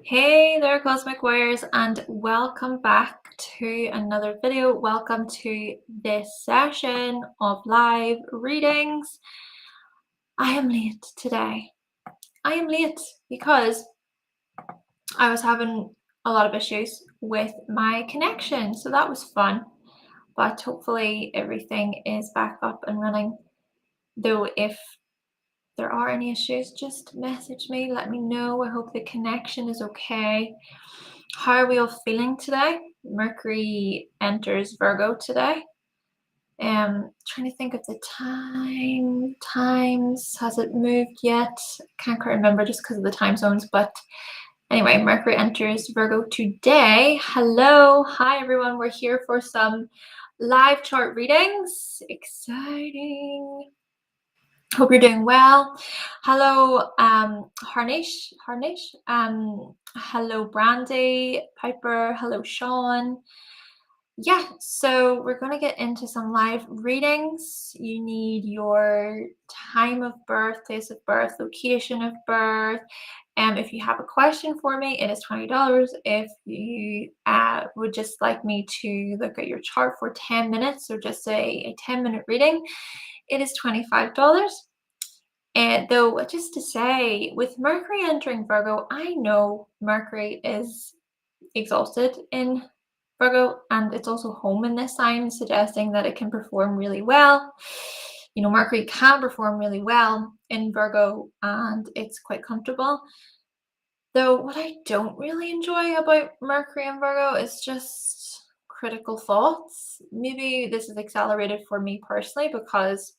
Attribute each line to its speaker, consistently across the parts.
Speaker 1: Hey there, Cosmic Warriors, and welcome back to another video. Welcome to this session of live readings. I am late today. I am late because I was having a lot of issues with my connection, so that was fun. But hopefully everything is back up and running. Though if there are any issues, just message me, let me know. I hope the connection is okay. How are we all feeling today? Mercury enters Virgo today. Trying to think of the times. Has it moved yet? Can't quite remember just because of the time zones. But anyway, Mercury enters Virgo today. Hello. Hi, everyone. We're here for some live chart readings. Exciting. Hope you're doing well. Hello, Harnish. Hello, Brandy, Piper. Hello, Sean. Yeah, so we're going to get into some live readings. You need your time of birth, place of birth, location of birth. If you have a question for me, it is $20. If you would just like me to look at your chart for 10 minutes, or just a 10-minute reading, it is $25. And though, just to say, with Mercury entering Virgo, I know Mercury is exalted in Virgo, and it's also home in this sign, suggesting that it can perform really well. You know, Mercury can perform really well in Virgo, and it's quite comfortable. Though what I don't really enjoy about Mercury and Virgo is just critical thoughts. Maybe this is accelerated for me personally because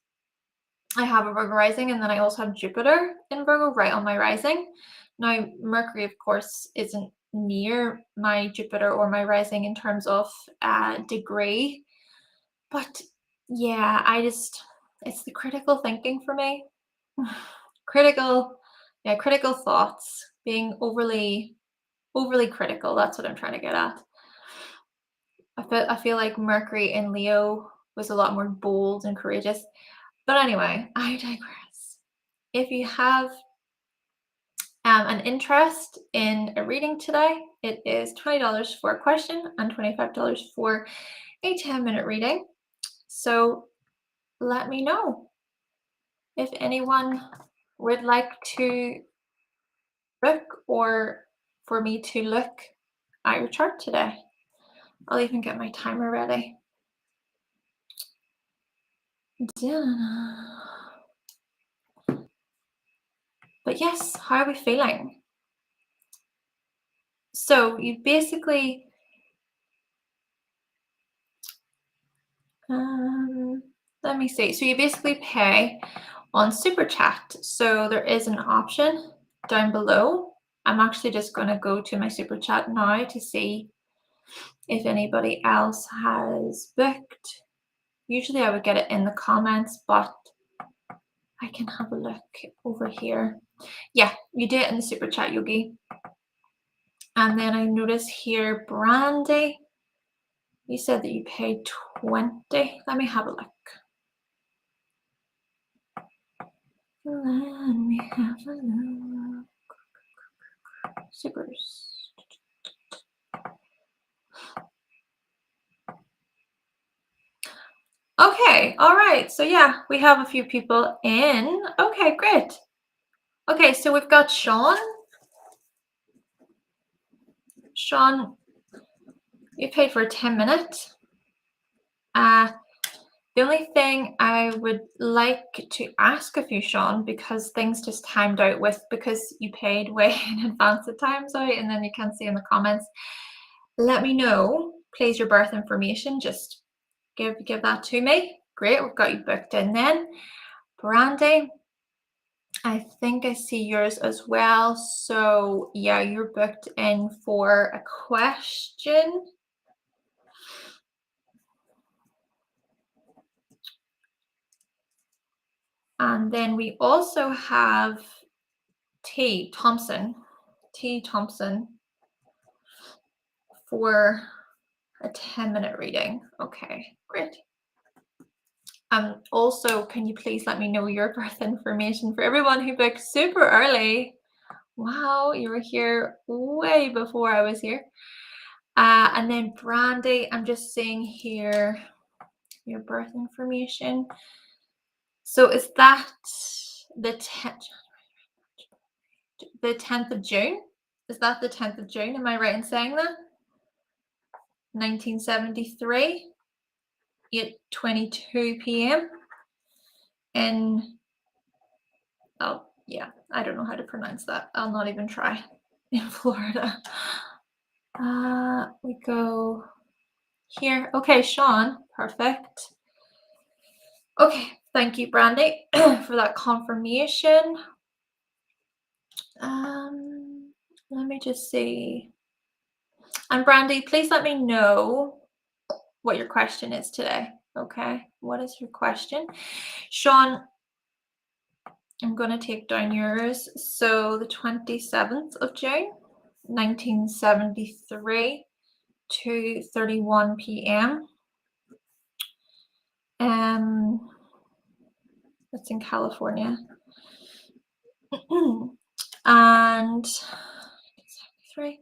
Speaker 1: I have a Virgo rising, and then I also have Jupiter in Virgo right on my rising. Now, Mercury, of course, isn't near my Jupiter or my rising in terms of degree. But yeah, it's the critical thinking for me. Critical thoughts, being overly critical. That's what I'm trying to get at. I feel like Mercury in Leo was a lot more bold and courageous. But anyway, I digress. If you have an interest in a reading today, it is $20 for a question and $25 for a 10-minute reading. So let me know if anyone would like to book or for me to look at your chart today. I'll even get my timer ready. But yes, how are we feeling? So you basically let me see. So you basically pay on Super Chat. So there is an option down below. I'm actually just going to go to my Super Chat now to see if anybody else has booked. Usually I would get it in the comments, but I can have a look over here. Yeah, you do it in the Super Chat, Yogi. And then I notice here, Brandy, you said that you paid 20. Let me have a look. Let me have a look. Supers. Okay, all right. So yeah, we have a few people in. Okay, great. Okay, so we've got Sean. Sean, you paid for a 10-minute. The only thing I would like to ask of you, Sean, because things just timed out because you paid way in advance of times out, and then you can see in the comments. Let me know, please, your birth information. Just give that to me. Great, we've got you booked in then. Brandy, I think I see yours as well. So yeah, you're booked in for a question. And then we also have T. Thompson for a 10-minute reading. Okay, great. Also, can you please let me know your birth information for everyone who booked super early? Wow, you were here way before I was here. And then Brandy, I'm just seeing here your birth information. So is that the 10th of June? Is that the 10th of June? Am I right in saying that? 1973, 8:22 p.m. in, oh yeah, I don't know how to pronounce that. I'll not even try. In Florida. We go here. Okay, Sean, perfect. Okay, thank you, Brandy, for that confirmation. Let me just see. And Brandy, please let me know what your question is today. Okay, what is your question? Sean, I'm going to take down yours. So the 27th of June, 1973, 2:31 p.m. That's in California. And 73.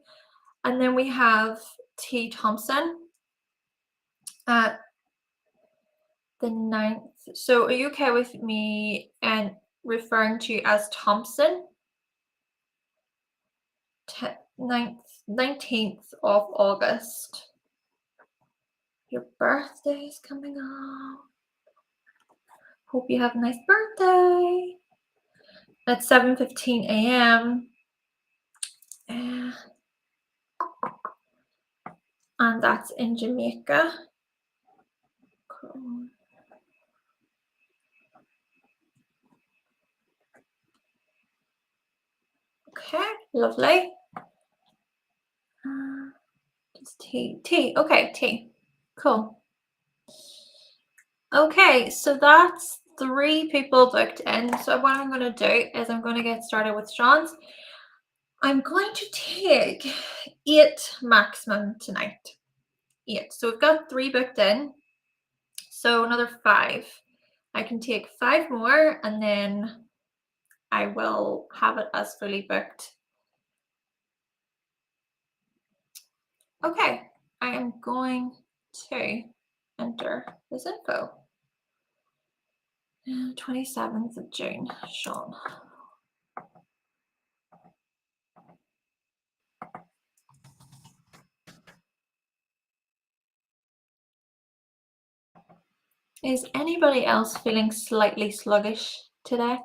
Speaker 1: And then we have T. Thompson at the 9th. So are you okay with me and referring to you as Thompson? 19th of August. Your birthday is coming up. Hope you have a nice birthday. At 7:15 a.m. And that's in Jamaica. Cool. Okay, lovely. Just T. Okay, T. Cool. Okay, so that's 3 people booked in. So what I'm going to do is I'm going to get started with Sean's. I'm going to take 8 maximum tonight. 8. So we've got 3 booked in. So another 5. I can take 5 more and then I will have it as fully booked. Okay, I am going to enter this info. 27th of June, Sean. Is anybody else feeling slightly sluggish today?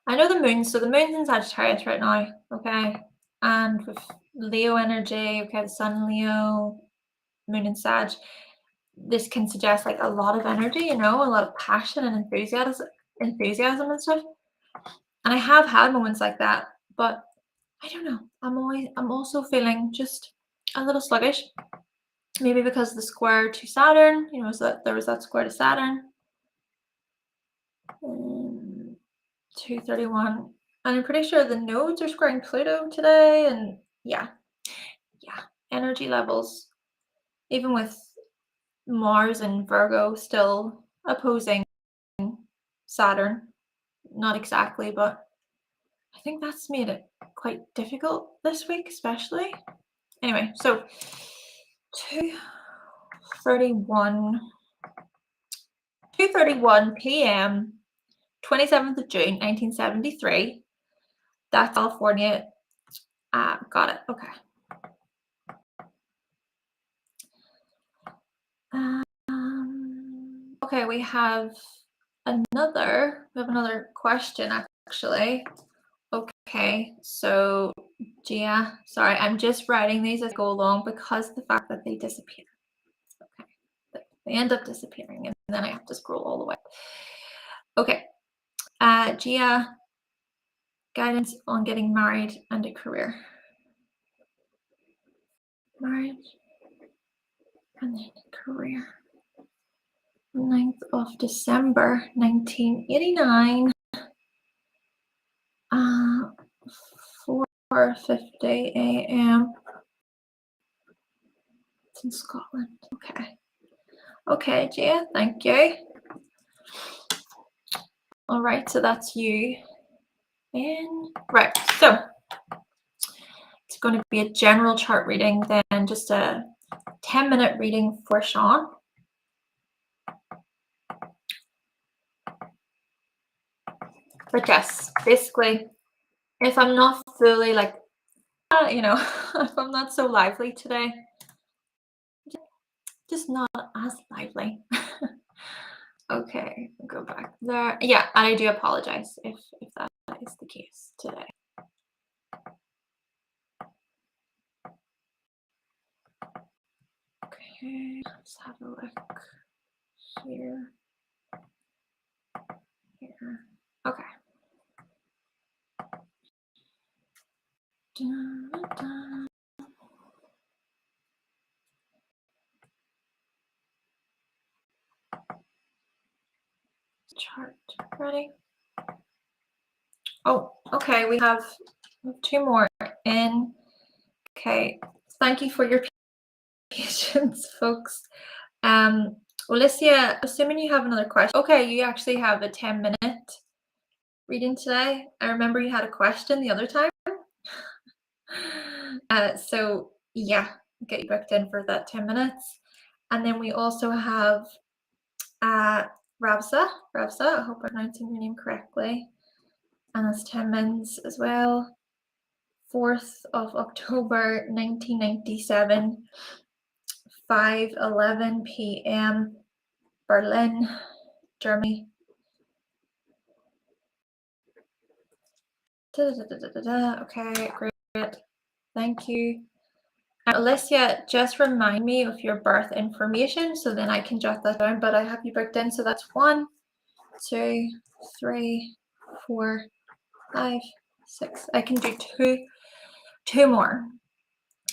Speaker 1: I know the moon, so the moon's in Sagittarius right now, okay? And with Leo energy, okay, the sun Leo, moon in Sag, this can suggest like a lot of energy, you know, a lot of passion and enthusiasm and stuff. And I have had moments like that, but I don't know. I'm also feeling just a little sluggish. Maybe because of the square to Saturn, you know, so that there was that square to Saturn. 2:31. And I'm pretty sure the nodes are squaring Pluto today. And yeah, energy levels, even with Mars and Virgo still opposing Saturn. Not exactly, but I think that's made it quite difficult this week, especially. Anyway, so 2:31 p.m. 27th of June, 1973. That's California. Got it. Okay. Okay, we have another question actually. Okay, so Gia, sorry, I'm just writing these as I go along because of the fact that they disappear. Okay, they end up disappearing and then I have to scroll all the way. Okay, Gia, guidance on getting married and a career. Marriage and then a career. 9th of December, 1989. 4:50 a.m. It's in Scotland. Okay. Okay, Gia, thank you. All right, so that's you. Right, so it's going to be a general chart reading, then just a 10-minute reading for Sean. But yes, basically, if I'm not fully like, if I'm not so lively today, just not as lively. Okay, go back there. Yeah, and I do apologize if that is the case today. Okay, let's have a look here. Here. Okay. Da-da. Chart ready. Oh, okay, we have 2 more in. Okay, thank you for your patience, folks. Alessia, assuming you have another question. Okay, you actually have a 10-minute reading today. I remember you had a question the other time. So yeah, get you booked in for that 10 minutes. And then we also have Rabsa, I hope I'm pronouncing your name correctly. And that's 10 minutes as well. 4th of October 1997, 5:11 p.m. Berlin, Germany. Okay, great. Thank you. Alessia, just remind me of your birth information so then I can jot that down, but I have you booked in, so that's 1, 2, 3, 4, 5, 6. I can do two more,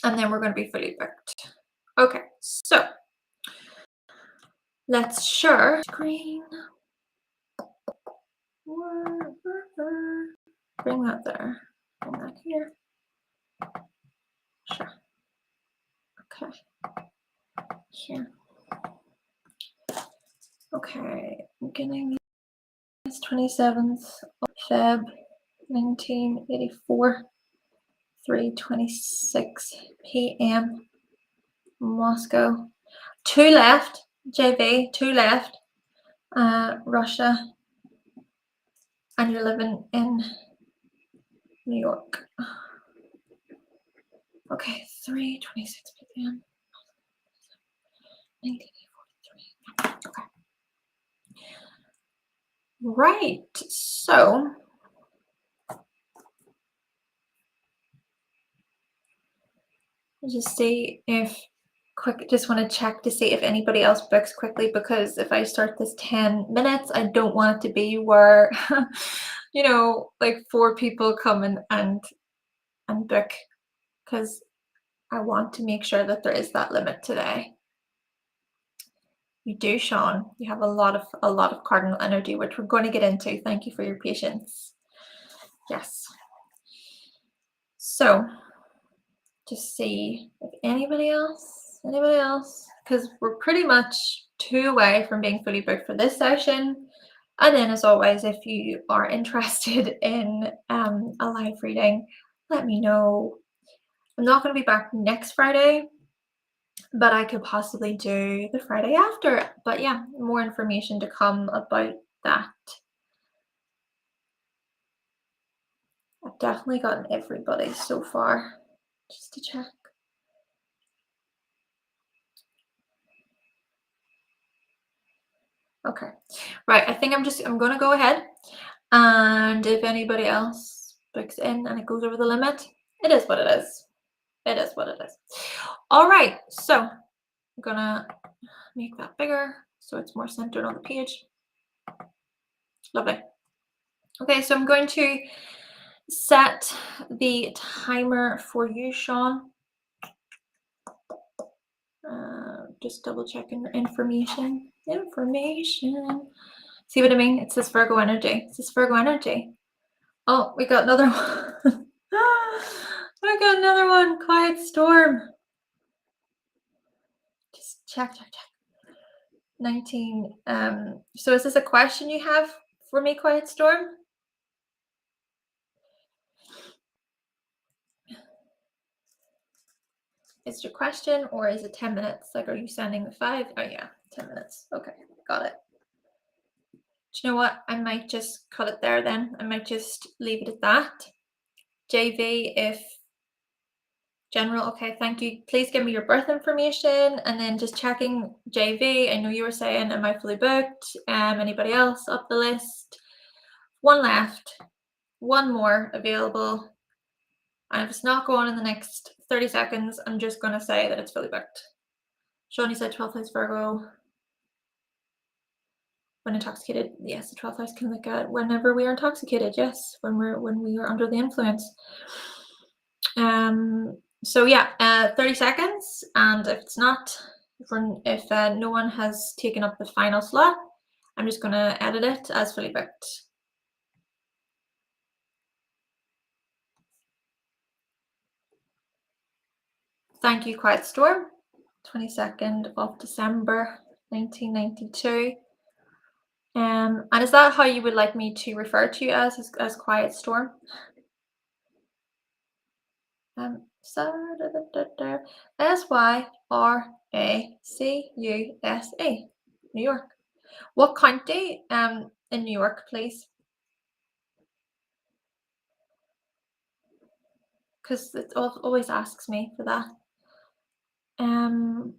Speaker 1: and then we're going to be fully booked. Okay, so let's share screen. Bring that there. Bring that here. Sure. Okay. Here. Okay. Beginning is 27th of Feb 1984. 3:26 p.m. Moscow. 2 left. JV. 2 left. Russia. And you're living in New York. Okay, 3:26 p.m. 1943. Okay. Right. So just see if just want to check to see if anybody else books quickly, because if I start this 10 minutes, I don't want it to be where like 4 people come in and book, because I want to make sure that there is that limit today. You do, Sean. You have a lot of cardinal energy, which we're going to get into. Thank you for your patience. Yes. So just see if anybody else, because we're pretty much 2 away from being fully booked for this session. And then, as always, if you are interested in a live reading, let me know. I'm not going to be back next Friday, but I could possibly do the Friday after. But yeah, more information to come about that. I've definitely gotten everybody so far, just to check. Okay, right, I think I'm going to go ahead, and if anybody else books in and it goes over the limit, it is what it is. It is what it is. All right, so I'm gonna make that bigger so it's more centered on the page. Lovely. Okay, so I'm going to set the timer for you, Sean. Just double checking your information. See what I mean? It says Virgo energy. It says Virgo energy. Oh, we got another one. We got another one. Quiet storm. Just check. 19. So is this a question you have for me, Quiet Storm? Is it a question or is it 10 minutes? Like, are you sending the 5? Oh yeah, 10 minutes. Okay, got it. Do you know what? I might just cut it there then. I might just leave it at that. JV, if general, okay, thank you. Please give me your birth information, and then just checking JV. I know you were saying, am I fully booked? Anybody else up the list? One left, one more available. And if it's not going in the next 30 seconds, I'm just going to say that it's fully booked. Shawnee said 12th house Virgo. When intoxicated, yes, the 12th house can look at whenever we are intoxicated. Yes, when we are under the influence. So yeah, 30 seconds, and if it's not, if no one has taken up the final slot, I'm just going to edit it as fully booked. Thank you, Quiet Storm. 22nd of December 1992. And is that how you would like me to refer to you as Quiet Storm? SYRACUSA, New York. What county in New York, please? Because it always asks me for that.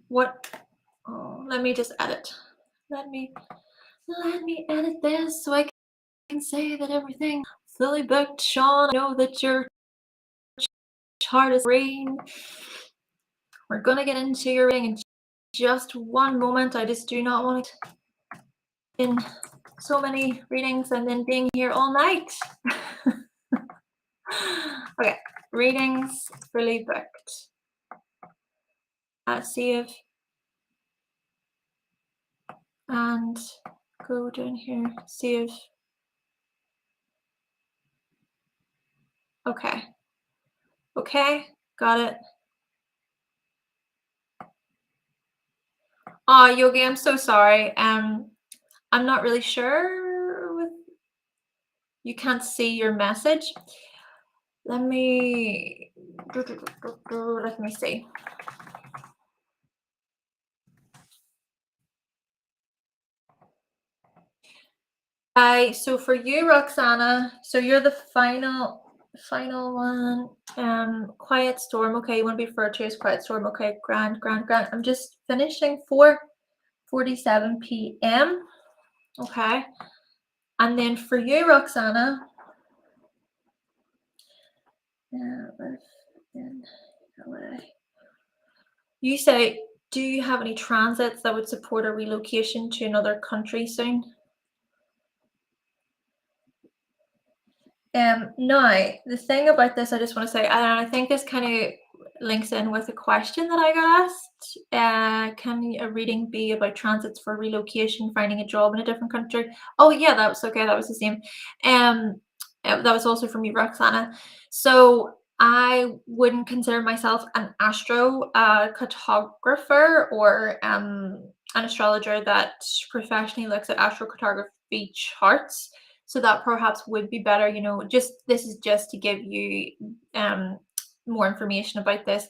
Speaker 1: What? Oh, let me just edit. Let me edit this so I can say that everything fully booked. Sean, I know that your chart is green. We're gonna get into your reading in just one moment. I just do not want it in so many readings and then being here all night. Okay, readings fully booked. Save and go down here. Save. Okay. Okay, got it. Oh, Yogi, I'm so sorry. I'm not really sure. You can't see your message. Let me see. So for you, Roxanna, so you're the final one. Quiet Storm. Okay, you want to be referred to as Quiet Storm. Okay, grand. I'm just finishing 4:47 p.m. Okay, and then for you, Roxanna. You say, do you have any transits that would support a relocation to another country soon? Now, the thing about this, I just want to say, and I think this kind of links in with a question that I got asked. Can a reading be about transits for relocation, finding a job in a different country? Oh yeah, that was okay. That was the same. That was also from you, Roxanna. So I wouldn't consider myself an cartographer or an astrologer that professionally looks at astrocartography charts. So that perhaps would be better, just this is just to give you more information about this.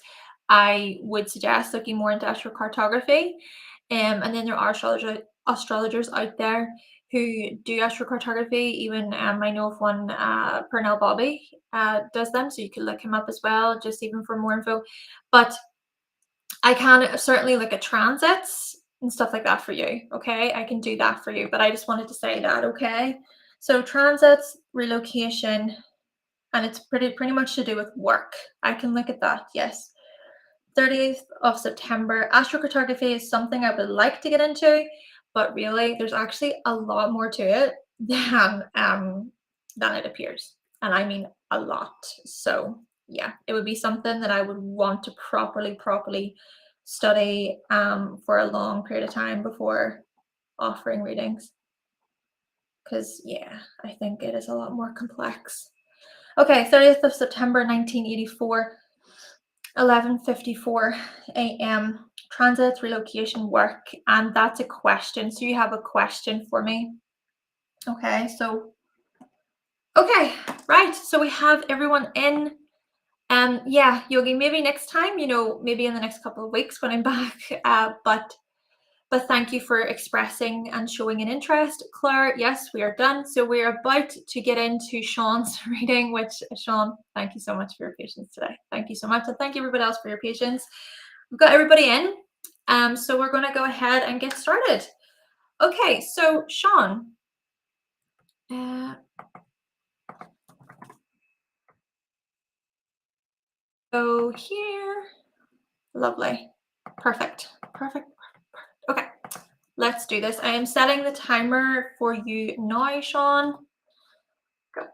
Speaker 1: I would suggest looking more into astrocartography. And then there are astrologers out there who do astrocartography. Even I know of one, Pernell Bobby does them, so you could look him up as well, just even for more info. But I can certainly look at transits and stuff like that for you, okay? I can do that for you, but I just wanted to say that, okay? So transits, relocation, and it's pretty much to do with work. I can look at that, yes. 30th of September. Astrocartography is something I would like to get into, but really there's actually a lot more to it than it appears. And I mean a lot. So yeah, it would be something that I would want to properly study for a long period of time before offering readings. Because yeah, I think it is a lot more complex. Okay, 30th of September 1984, 11:54 a.m. Transit, relocation, work, and that's a question. So you have a question for me. Okay, right. So we have everyone in. Yeah, Yogi, maybe next time, maybe in the next couple of weeks when I'm back. But thank you for expressing and showing an interest. Claire, yes, we are done. So we're about to get into Sean's reading, which, Sean, thank you so much for your patience today. Thank you so much. And thank you everybody else for your patience. We've got everybody in. So we're going to go ahead and get started. Okay, so Sean. Go here. Lovely. Perfect. Perfect. Okay, let's do this. I am setting the timer for you now, Sean. Go.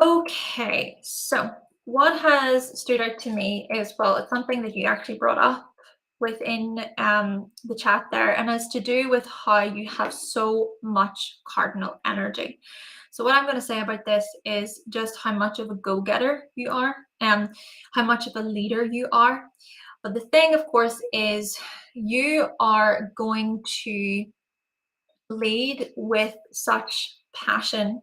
Speaker 1: Okay, so what has stood out to me is, well, it's something that you actually brought up within the chat there, and it's to do with how you have so much cardinal energy. So what I'm going to say about this is just how much of a go-getter you are, and how much of a leader you are. But the thing, of course, is you are going to lead with such passion.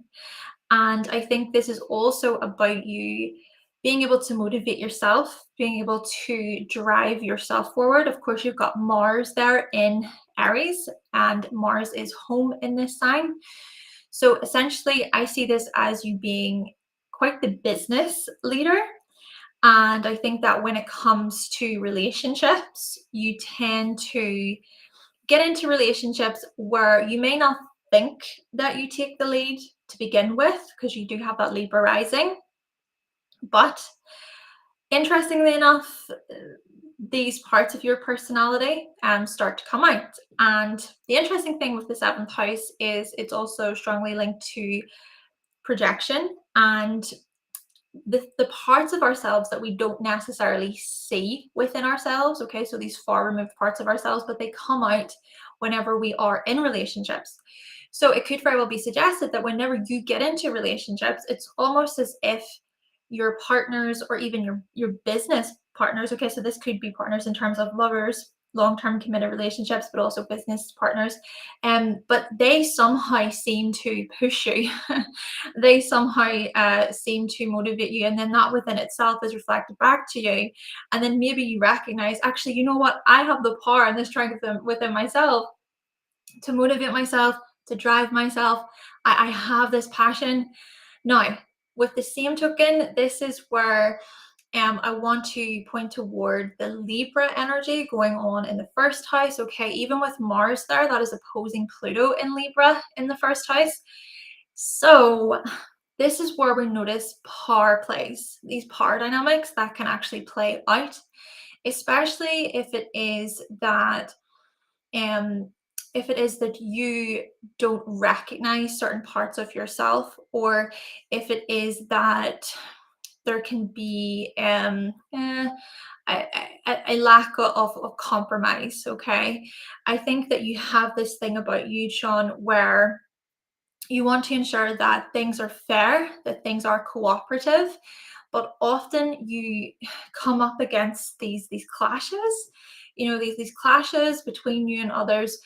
Speaker 1: And I think this is also about you being able to motivate yourself, being able to drive yourself forward. Of course, you've got Mars there in Aries, and Mars is home in this sign. So essentially, I see this as you being quite the business leader. And I think that when it comes to relationships, you tend to get into relationships where you may not think that you take the lead to begin with, because you do have that Libra rising. But interestingly enough, these parts of your personality start to come out. And the interesting thing with the seventh house is it's also strongly linked to projection and the parts of ourselves that we don't necessarily see within ourselves. Okay, so these far removed parts of ourselves, but they come out whenever we are in relationships. So it could very well be suggested that whenever you get into relationships, it's almost as if your partners, or even your business partners, okay, so this could be partners in terms of lovers, long-term committed relationships, but also business partners, but they somehow seem to push you. They somehow seem to motivate you, and then that within itself is reflected back to you. And then maybe you recognize, actually, you know what, I have the power and the strength within myself to motivate myself, to drive myself. I have this passion. Now, with the same token, this is where I want to point toward the Libra energy going on in the first house. Okay, even with Mars there, that is opposing Pluto in Libra in the first house. So this is where we notice power plays, these power dynamics that can actually play out, especially if it is that you don't recognize certain parts of yourself, or if it is that there can be a lack of compromise. Okay, I think that you have this thing about you, Sean, where you want to ensure that things are fair, that things are cooperative, but often you come up against these clashes, these clashes between you and others,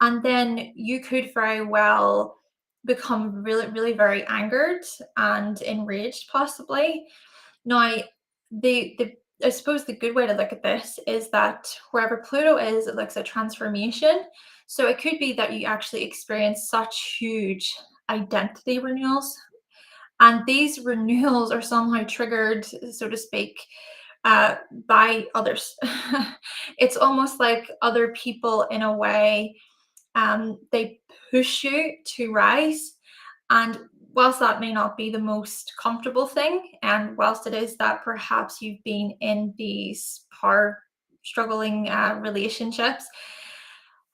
Speaker 1: and then you could very well become really, really very angered and enraged, possibly. Now, the I suppose the good way to look at this is that wherever Pluto is, it looks at transformation. So it could be that you actually experience such huge identity renewals, and these renewals are somehow triggered, so to speak, by others. It's almost like other people, in a way, they push you to rise. And whilst that may not be the most comfortable thing, and whilst it is that perhaps you've been in these power struggling relationships,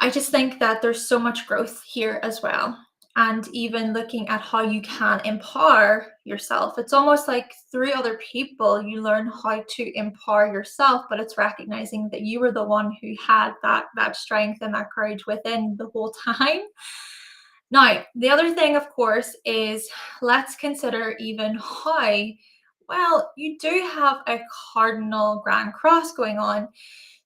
Speaker 1: I just think that there's so much growth here as well. And even looking at how you can empower yourself, it's almost like through other people, you learn how to empower yourself, but it's recognizing that you were the one who had that strength and that courage within the whole time. Now, the other thing, of course, is let's consider even how, well, you do have a cardinal grand cross going on.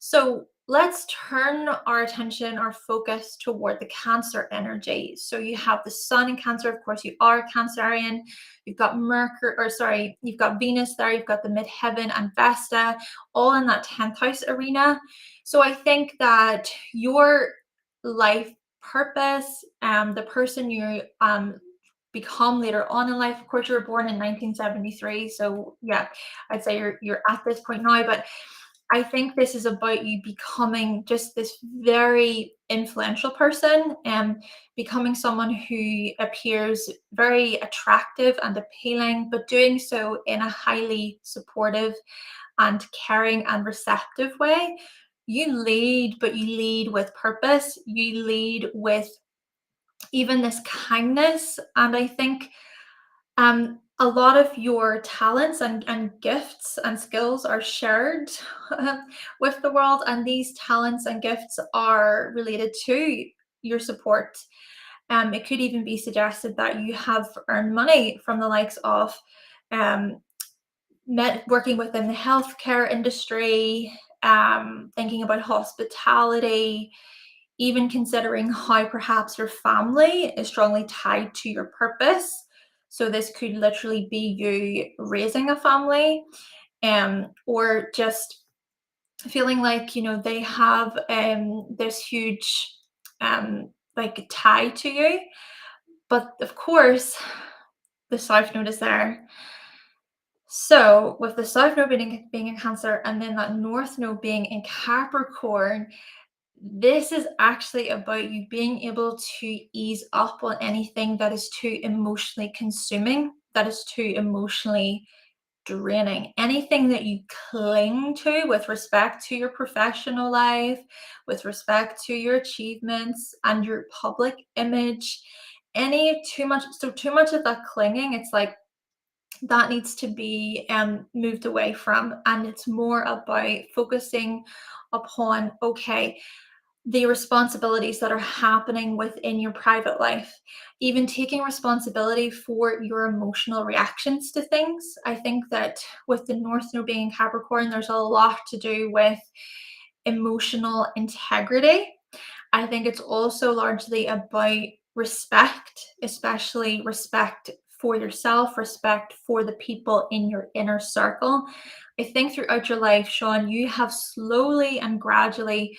Speaker 1: So let's turn our attention, our focus toward the Cancer energy. So you have the Sun in Cancer, of course, you are Cancerian. You've got Mercury, or sorry, you've got Venus there, you've got the midheaven and Vesta, all in that 10th house arena. So I think that your life purpose, the person you become later on in life. Of course, you were born in 1973, so yeah, I'd say you're at this point now. But I think this is about you becoming just this very influential person and becoming someone who appears very attractive and appealing, but doing so in a highly supportive and caring and receptive way. You lead, but you lead with purpose. You lead with even this kindness. And I think a lot of your talents and gifts and skills are shared with the world, and these talents and gifts are related to your support. It could even be suggested that you have earned money from the likes of um, working within the healthcare industry, thinking about hospitality, even considering how perhaps your family is strongly tied to your purpose. So this could literally be you raising a family, or just feeling like, they have this huge like tie to you. But of course, the South Node is there. So with the South Node being in Cancer, and then that North Node being in Capricorn, this is actually about you being able to ease up on anything that is too emotionally consuming, that is too emotionally draining. Anything that you cling to with respect to your professional life, with respect to your achievements and your public image, too much of that clinging, it's like that needs to be moved away from. And it's more about focusing upon, okay, the responsibilities that are happening within your private life, even taking responsibility for your emotional reactions to things. I think that with the North Node being in Capricorn, there's a lot to do with emotional integrity. I think it's also largely about respect, especially respect for yourself, respect for the people in your inner circle. I think throughout your life, Sean, you have slowly and gradually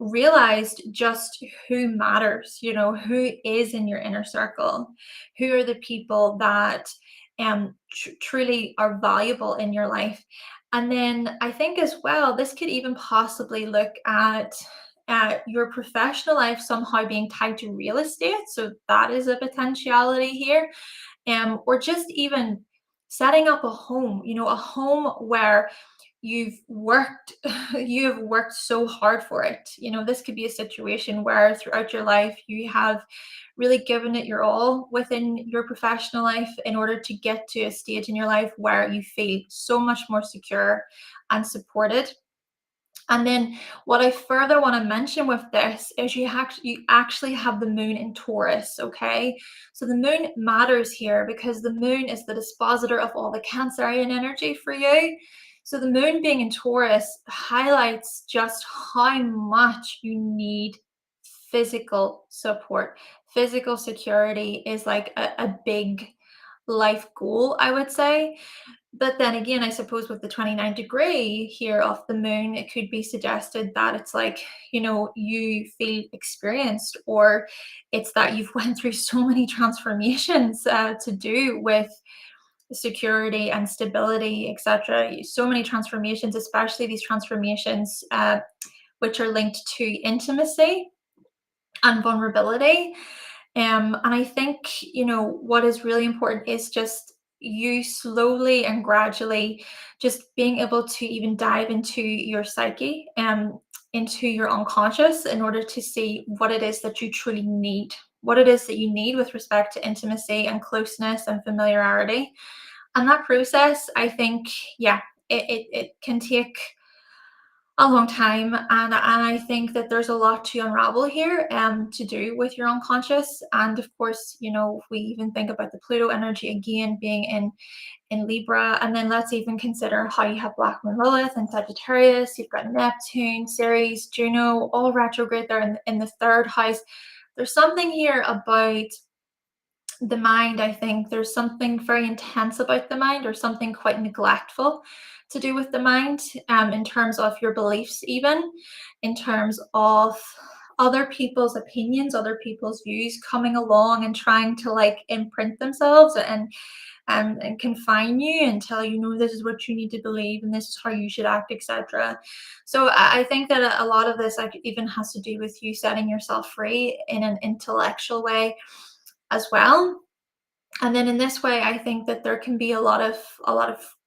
Speaker 1: realized just who matters, who is in your inner circle, who are the people that truly are valuable in your life. And then I think as well, this could even possibly look at your professional life somehow being tied to real estate. So that is a potentiality here. Or just even setting up a home, a home where you've worked you have worked so hard for it. This could be a situation where throughout your life you have really given it your all within your professional life in order to get to a stage in your life where you feel so much more secure and supported. And then what I further want to mention with this is you actually have the moon in Taurus, okay? So the moon matters here because the moon is the dispositor of all the Cancerian energy for you. So the moon being in Taurus highlights just how much you need physical support. Physical security is like a big life goal, I would say. But then again, I suppose with the 29-degree here of the moon, it could be suggested that it's like, you feel experienced, or it's that you've went through so many transformations to do with security and stability, etc. So many transformations, especially these transformations which are linked to intimacy and vulnerability. And I think, what is really important is just you slowly and gradually just being able to even dive into your psyche, into your unconscious, in order to see what it is that you truly need, what it is that you need with respect to intimacy and closeness and familiarity. And that process, I think, yeah, it can take a long time, and I think that there's a lot to unravel here, to do with your unconscious. And of course, you know, if we even think about the Pluto energy again being in Libra, and then let's even consider how you have Black Moon Lilith and Sagittarius. You've got Neptune, Ceres, Juno, all retrograde there in the third house. There's something here about the mind. I think there's something very intense about the mind, or something quite neglectful to do with the mind, in terms of your beliefs, even in terms of other people's opinions, other people's views coming along and trying to like imprint themselves and confine you and tell you, no, this is what you need to believe and this is how you should act, etc. So I think that a lot of this like even has to do with you setting yourself free in an intellectual way as well. And then in this way, I think that there can be a lot of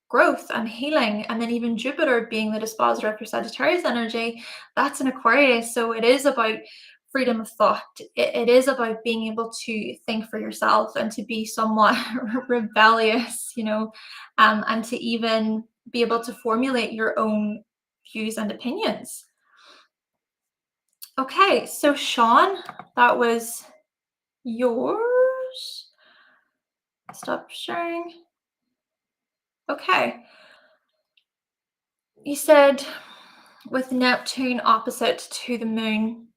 Speaker 1: growth and healing. And then even Jupiter being the dispositor of your Sagittarius energy, that's an Aquarius. So it is about freedom of thought. It is about being able to think for yourself and to be somewhat rebellious, you know, and to even be able to formulate your own views and opinions. Okay, so Sean, that was yours. Stop sharing. Okay. You said with Neptune opposite to the moon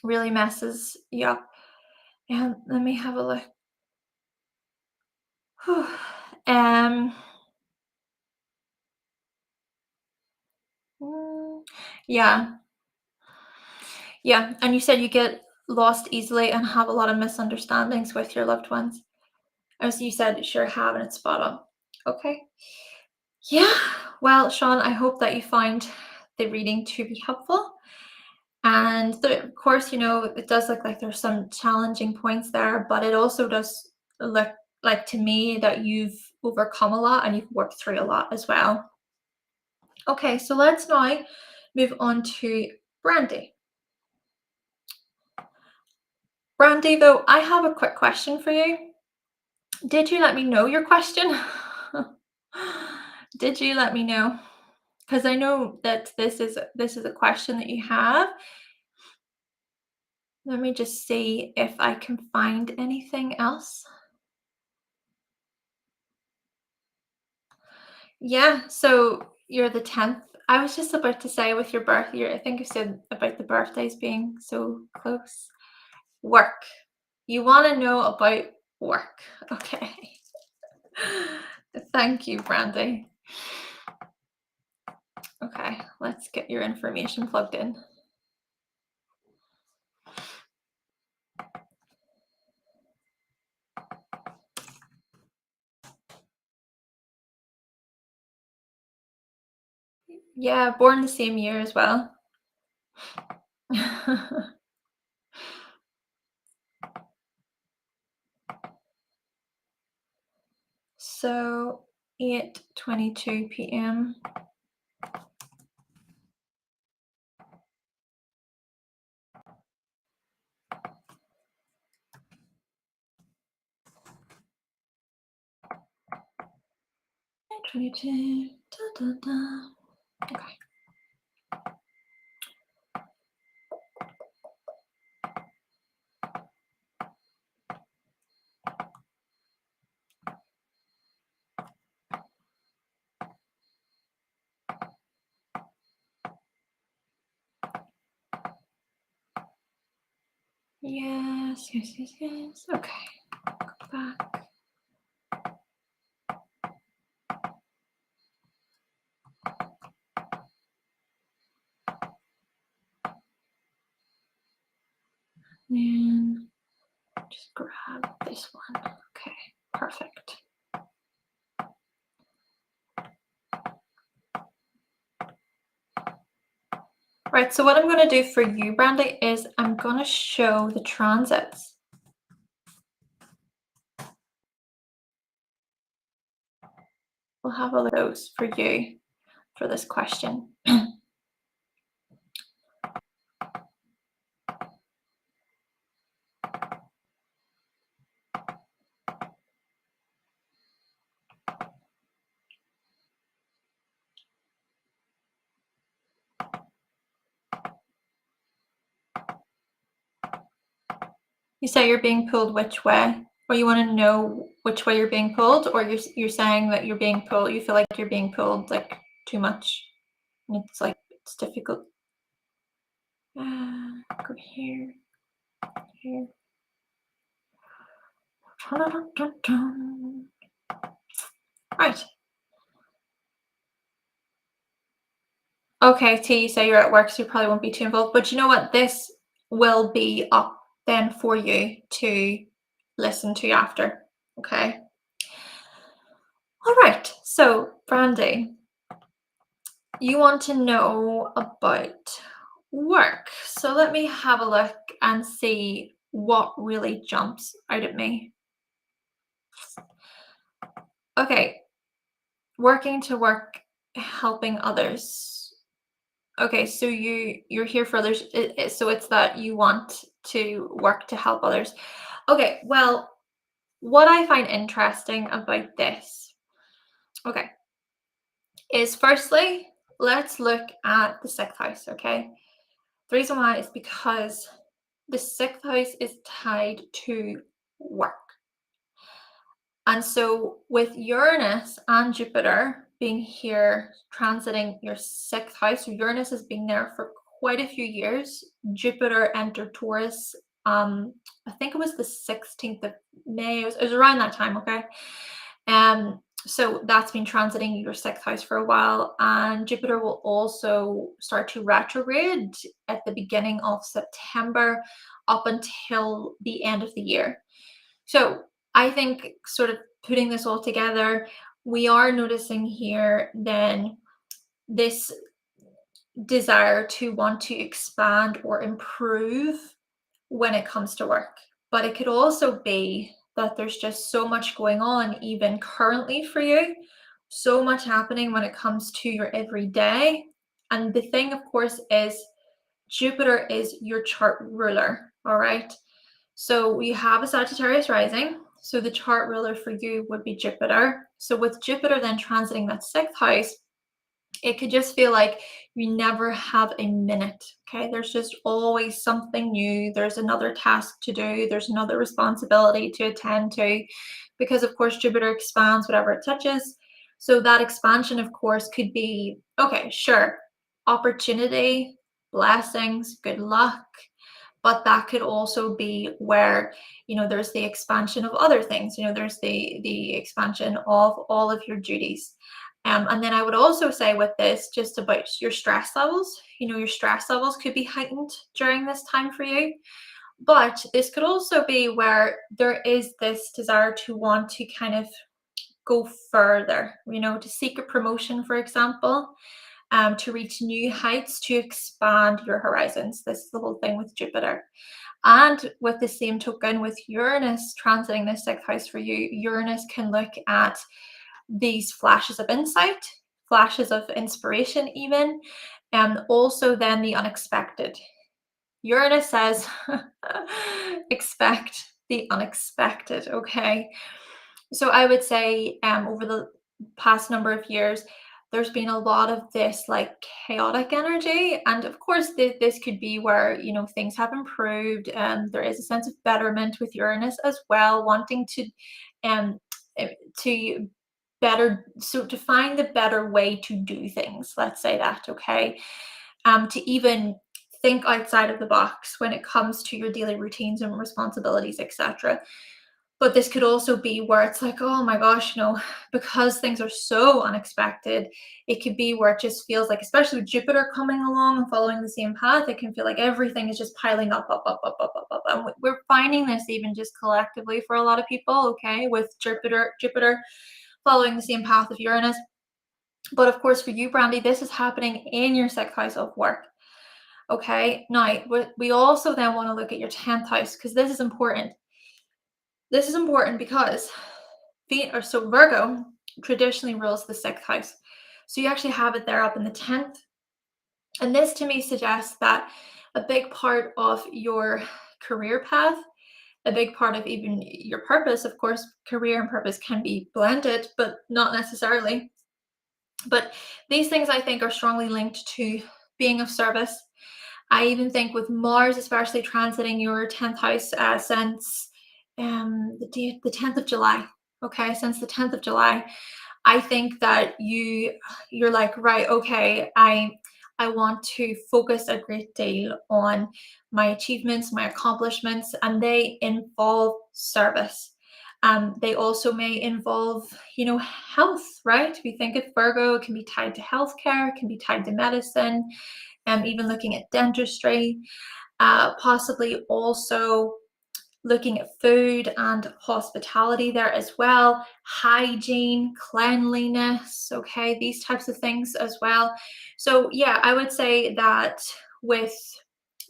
Speaker 1: really messes you up. And let me have a look. Whew. Um, mm, yeah, yeah. And you said you get lost easily and have a lot of misunderstandings with your loved ones. As you said, sure have, and it's spot on. Okay. Yeah. Well, Sean, I hope that you find the reading to be helpful. And of course, you know, it does look like there's some challenging points there, but it also does look like to me that you've overcome a lot and you've worked through a lot as well. Okay, so let's now move on to Brandy. Brandy, though, I have a quick question for you. Did you let me know your question? Did you let me know? Because I know that this is a question that you have. Let me just see if I can find anything else. Yeah, so you're the 10th. I was just about to say with your birth year, I think you said about the birthdays being so close. Work. You want to know about work. Okay. Thank you, Brandy. Okay, let's get your information plugged in. Yeah, born the same year as well. So 8:22 p.m. '22. Okay. Yes, yes, yes, yes. Okay. Go back. And just grab this one. Okay, perfect. Right, so what I'm going to do for you, Brandy, is I'm going to show the transits. We'll have a look at those for you for this question. You say you're being pulled which way? Or you want to know which way you're being pulled, or you're saying that you're being pulled, you feel like you're being pulled like too much and it's like it's difficult. Go here, here. Right. Okay, T, you say you're at work, so you probably won't be too involved. But you know what? This will be up then for you to listen to after. Okay. All right. So, Brandy, you want to know about work. So let me have a look and see what really jumps out at me. Okay. Working to work, helping others. Okay, so you're here for others. So it's that you want to work to help others. Okay, well, what I find interesting about this, okay, is firstly, let's look at the sixth house, okay? The reason why is because the sixth house is tied to work. And so with Uranus and Jupiter being here transiting your sixth house, so Uranus has been there for quite a few years. Jupiter entered Taurus, I think it was the 16th of May. It was around that time, okay? So that's been transiting your sixth house for a while, and Jupiter will also start to retrograde at the beginning of September up until the end of the year. So I think sort of putting this all together, we are noticing here then this desire to want to expand or improve when it comes to work. But it could also be that there's just so much going on, even currently for you, so much happening when it comes to your everyday. And the thing, of course, is Jupiter is your chart ruler, all right? So we have a Sagittarius rising. So the chart ruler for you would be Jupiter. So with Jupiter then transiting that sixth house, it could just feel like you never have a minute. Okay. There's just always something new. There's another task to do. There's another responsibility to attend to, because of course Jupiter expands whatever it touches. So that expansion, of course, could be, okay, sure, opportunity, blessings, good luck, but that could also be where, there's the expansion of other things. There's the expansion of all of your duties. And then I would also say with this, just about your stress levels. Your stress levels could be heightened during this time for you. But this could also be where there is this desire to want to kind of go further, to seek a promotion, for example, to reach new heights, to expand your horizons. This is the whole thing with Jupiter. And with the same token, with Uranus transiting the sixth house for you, Uranus can look at these flashes of insight, flashes of inspiration, even, and also then the unexpected. Uranus says, expect the unexpected, okay? So I would say over the past number of years, there's been a lot of this like chaotic energy. And of course, this could be where, things have improved. There is a sense of betterment with Uranus as well, wanting um, to to find the better way to do things. Let's say that, okay? To even think outside of the box when it comes to your daily routines and responsibilities, etc. But this could also be where it's like, oh my gosh, because things are so unexpected, it could be where it just feels like, especially with Jupiter coming along and following the same path, it can feel like everything is just piling up, up, up, up, up, up, up. And we're finding this even just collectively for a lot of people, okay, with Jupiter following the same path of Uranus. But of course, for you, Brandy, this is happening in your sixth house of work. Okay, now we also then want to look at your 10th house, because this is important. This is important because Virgo traditionally rules the sixth house. So you actually have it there up in the 10th. And this to me suggests that a big part of your career path, a big part of even your purpose, of course, career and purpose can be blended, but not necessarily. But these things I think are strongly linked to being of service, I even think with Mars, especially transiting your 10th house since the 10th of July. Okay, since the 10th of July, I think that you're like, right, okay, I want to focus a great deal on my achievements, my accomplishments, and they involve service. They also may involve, health, right? If you think of Virgo, it can be tied to healthcare, it can be tied to medicine, even looking at dentistry, possibly also looking at food and hospitality there as well, hygiene, cleanliness, okay, these types of things as well. So yeah, I would say that with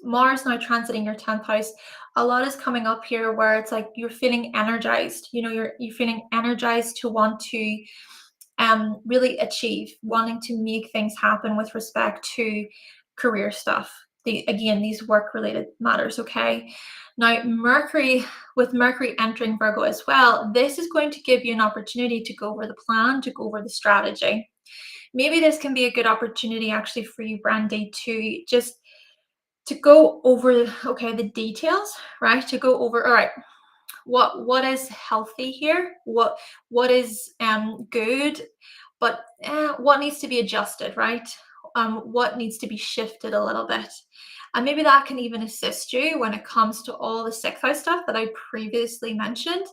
Speaker 1: Mars now transiting your 10th house, a lot is coming up here where it's like you're feeling energized. You're feeling energized to want to really achieve, wanting to make things happen with respect to career stuff. Again, these work related matters, okay? Now, with Mercury entering Virgo as well, this is going to give you an opportunity to go over the plan, to go over the strategy. Maybe this can be a good opportunity actually for you, Brandy, to just to go over, okay, the details, right? To go over, all right, what is healthy here, what is good, but what needs to be adjusted, right? What needs to be shifted a little bit, and maybe that can even assist you when it comes to all the sixth house stuff that I previously mentioned.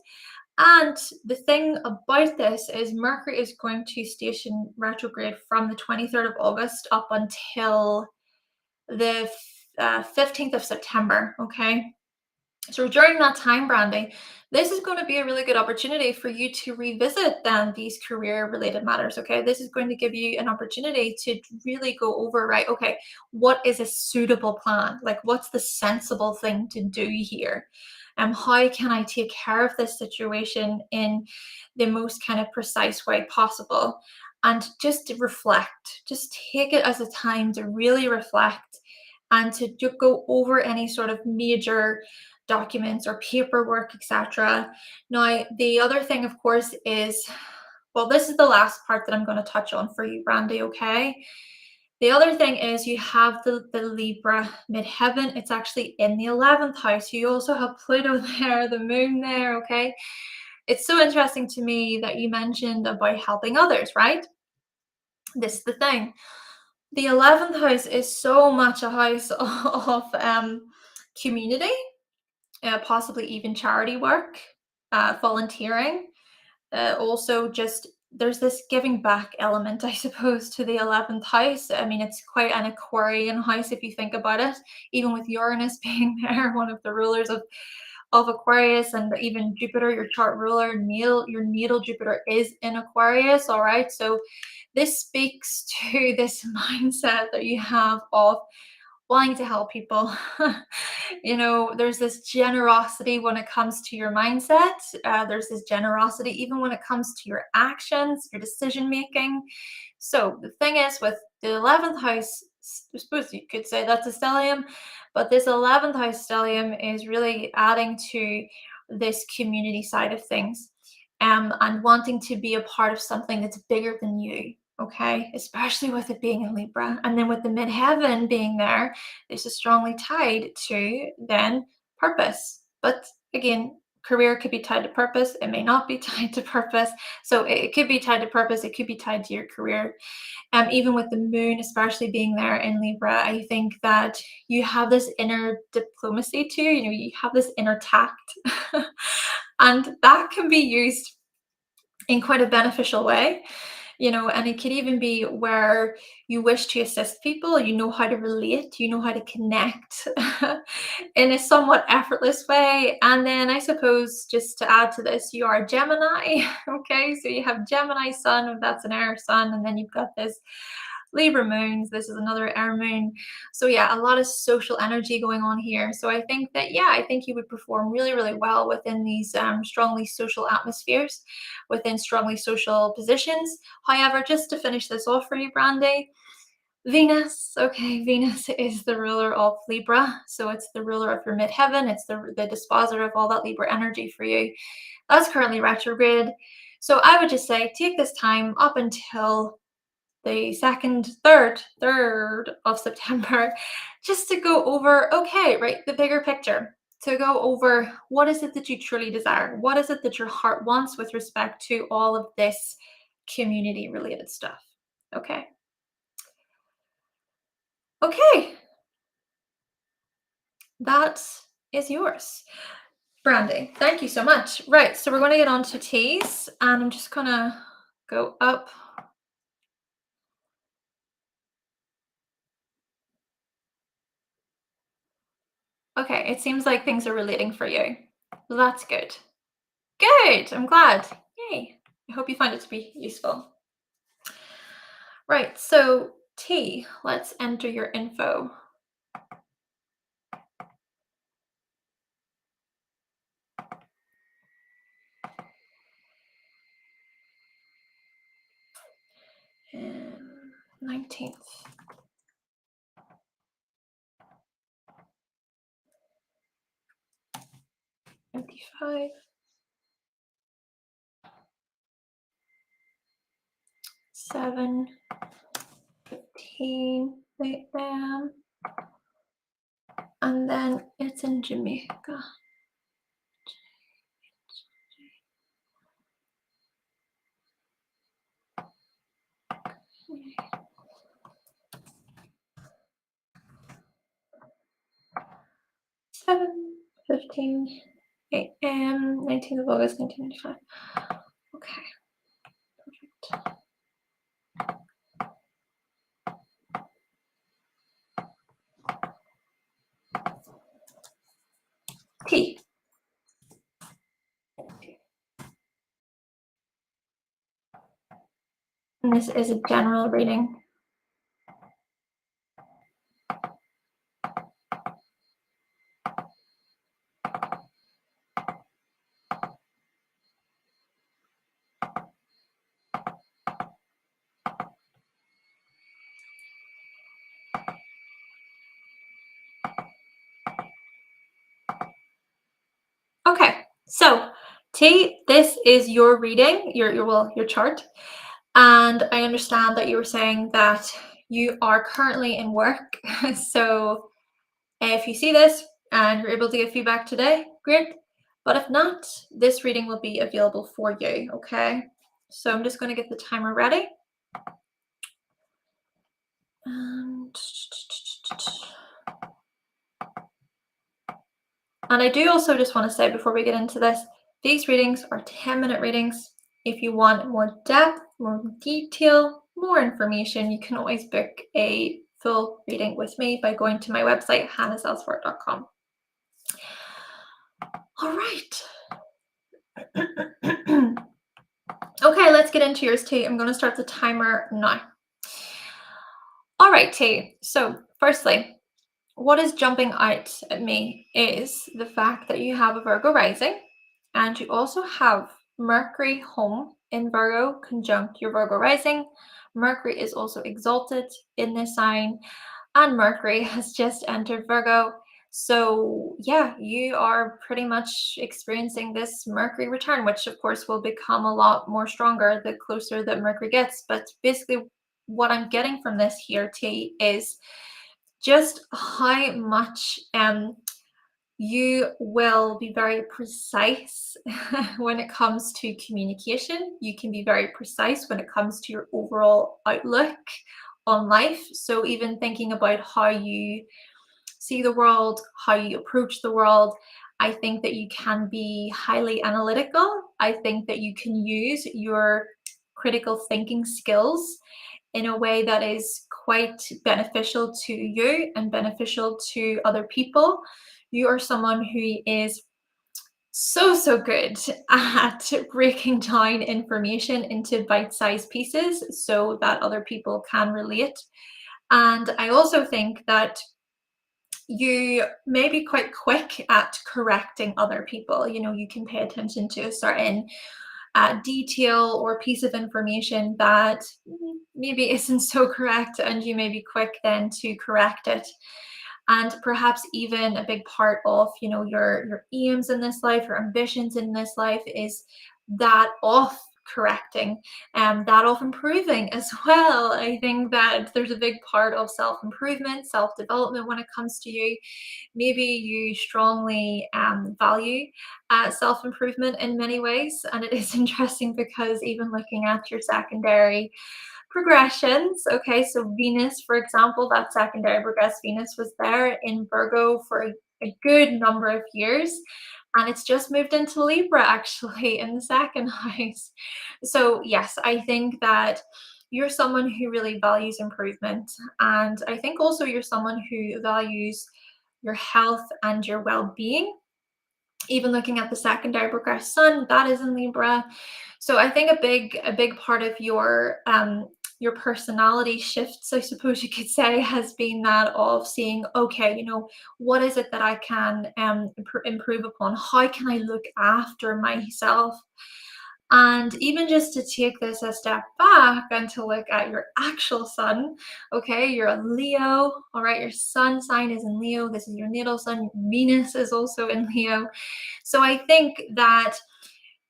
Speaker 1: And the thing about this is Mercury is going to station retrograde from the 23rd of August up until the 15th of September, okay? So during that time, Brandy, this is going to be a really good opportunity for you to revisit then these career related matters. Okay. This is going to give you an opportunity to really go over, right? Okay. What is a suitable plan? Like, what's the sensible thing to do here? How can I take care of this situation in the most kind of precise way possible? And just to reflect, just take it as a time to really reflect and to go over any sort of major documents or paperwork, etc. Now, the other thing, of course, is, well, this is the last part that I'm going to touch on for you, Brandy, okay? The other thing is you have the Libra midheaven. It's actually in the 11th house. You also have Pluto there, the moon there, okay? It's so interesting to me that you mentioned about helping others, right? This is the thing. The 11th house is so much a house of community, possibly even charity work, volunteering. Also, just there's this giving back element, I suppose, to the 11th house. I mean, it's quite an Aquarian house if you think about it, even with Uranus being there, one of the rulers of Aquarius, and even Jupiter, your chart ruler, your natal Jupiter is in Aquarius, all right? So this speaks to this mindset that you have of wanting to help people. There's this generosity when it comes to your mindset. There's this generosity even when it comes to your actions, your decision making. So the thing is with the 11th house, I suppose you could say that's a stellium, but this 11th house stellium is really adding to this community side of things, and wanting to be a part of something that's bigger than you. Okay, especially with it being in Libra, and then with the midheaven being there, this is strongly tied to then purpose. But again, career could be tied to purpose. It may not be tied to purpose. So it could be tied to purpose. It could be tied to your career. Even with the moon, especially being there in Libra, I think that you have this inner diplomacy too. You have this inner tact, and that can be used in quite a beneficial way. And it could even be where you wish to assist people, you know how to relate, you know how to connect in a somewhat effortless way. And then I suppose just to add to this, you are Gemini. Okay, so you have Gemini sun, that's an air sun, and then you've got this Libra moons. This is another air moon. So yeah, a lot of social energy going on here. So I think that, yeah, I think you would perform really, really well within these strongly social atmospheres, within strongly social positions. However, just to finish this off for you, Brandy, Venus, okay, Venus is the ruler of Libra. So it's the ruler of your midheaven. It's the dispositor of all that Libra energy for you. That's currently retrograde. So I would just say take this time up until the 2nd, 3rd of September, just to go over, okay, right, the bigger picture, to go over what is it that you truly desire? What is it that your heart wants with respect to all of this community related stuff? Okay. Okay, that is yours. Brandy, thank you so much. Right, so we're going to get on to teas, and I'm just going to go up. Okay, it seems like things are relating for you. That's good. Good, I'm glad. Yay. I hope you find it to be useful. Right, so T, let's enter your info. And 19th. 25. 7:15 a.m. And then it's in Jamaica. Okay. 7:15 a.m. 19th of August 1995. Okay, perfect. T. And this is a general reading. Okay, so T, this is your reading, your chart. And I understand that you were saying that you are currently in work. So if you see this and you're able to give feedback today, great. But if not, this reading will be available for you, okay? So I'm just going to get the timer ready. And I do also just want to say before we get into this, these readings are 10-minute readings. If you want more depth, more detail, more information, you can always book a full reading with me by going to my website, hannahselsewhere.com. All right. Okay, let's get into yours, T. I'm going to start the timer now. All right, T. So firstly, what is jumping out at me is the fact that you have a Virgo rising, and you also have Mercury home in Virgo conjunct your Virgo rising. Mercury is also exalted in this sign, and Mercury has just entered Virgo. So yeah, you are pretty much experiencing this Mercury return, which of course will become a lot more stronger the closer that Mercury gets. But basically what I'm getting from this here, T, is just how much you will be very precise when it comes to communication. You can be very precise when it comes to your overall outlook on life. So even thinking about how you see the world, how you approach the world, I think that you can be highly analytical. I think that you can use your critical thinking skills in a way that is quite beneficial to you and beneficial to other people. You are someone who is so good at breaking down information into bite-sized pieces so that other people can relate. And I also think that you may be quite quick at correcting other people. You know, you can pay attention to a certain detail or piece of information that maybe isn't so correct, and you may be quick then to correct it. And perhaps even a big part of, your aims in this life, your ambitions in this life is that of correcting, that of improving as well. I think that there's a big part of self-improvement, self-development when it comes to you. Maybe you strongly value self-improvement in many ways. And it is interesting because even looking at your secondary progressions, okay, so Venus, for example, that secondary progressed Venus was there in Virgo for a good number of years. And it's just moved into Libra actually in the second house. So, yes, I think that you're someone who really values improvement. And I think also you're someone who values your health and your well-being. Even looking at the secondary progressed sun, that is in Libra. So I think a big part of your personality shifts, I suppose you could say, has been that of seeing, okay, what is it that I can improve upon? How can I look after myself? And even just to take this a step back and to look at your actual sun, okay, you're a Leo, all right, your sun sign is in Leo. This is your natal sun. Venus is also in Leo. So I think that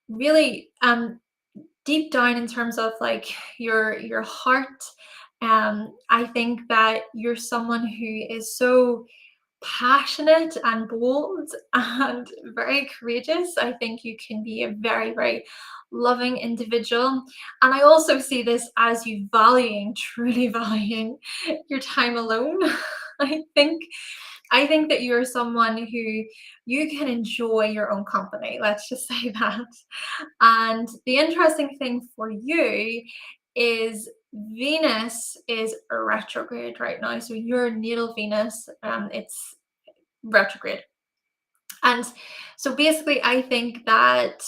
Speaker 1: really deep down in terms of like your heart, I think that you're someone who is so passionate and bold and very courageous. I think you can be a very, very loving individual. And I also see this as you valuing, truly valuing your time alone. I think I think that you're someone who you can enjoy your own company. Let's just say that. And the interesting thing for you is Venus is retrograde right now. So your natal Venus, it's retrograde. And so basically, I think that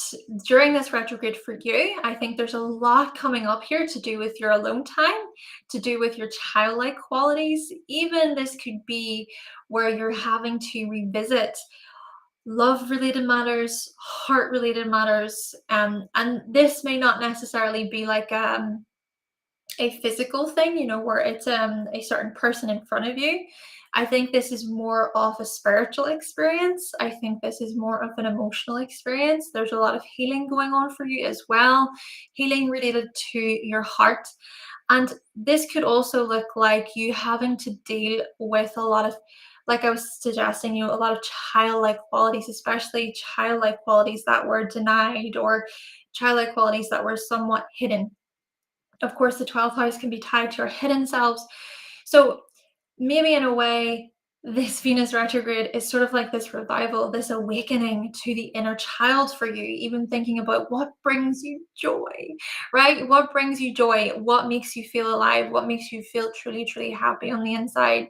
Speaker 1: during this retrograde for you, I think there's a lot coming up here to do with your alone time, to do with your childlike qualities. Even this could be where you're having to revisit love related matters, heart related matters. And this may not necessarily be like a physical thing, where it's a certain person in front of you. I think this is more of a spiritual experience. I think this is more of an emotional experience. There's a lot of healing going on for you as well, healing related to your heart. And this could also look like you having to deal with a lot of, like I was suggesting, a lot of childlike qualities, especially childlike qualities that were denied or childlike qualities that were somewhat hidden. Of course, the 12th house can be tied to our hidden selves. So maybe in a way, this Venus retrograde is sort of like this revival, this awakening to the inner child for you, even thinking about what brings you joy, right? What brings you joy? What makes you feel alive? What makes you feel truly, truly happy on the inside?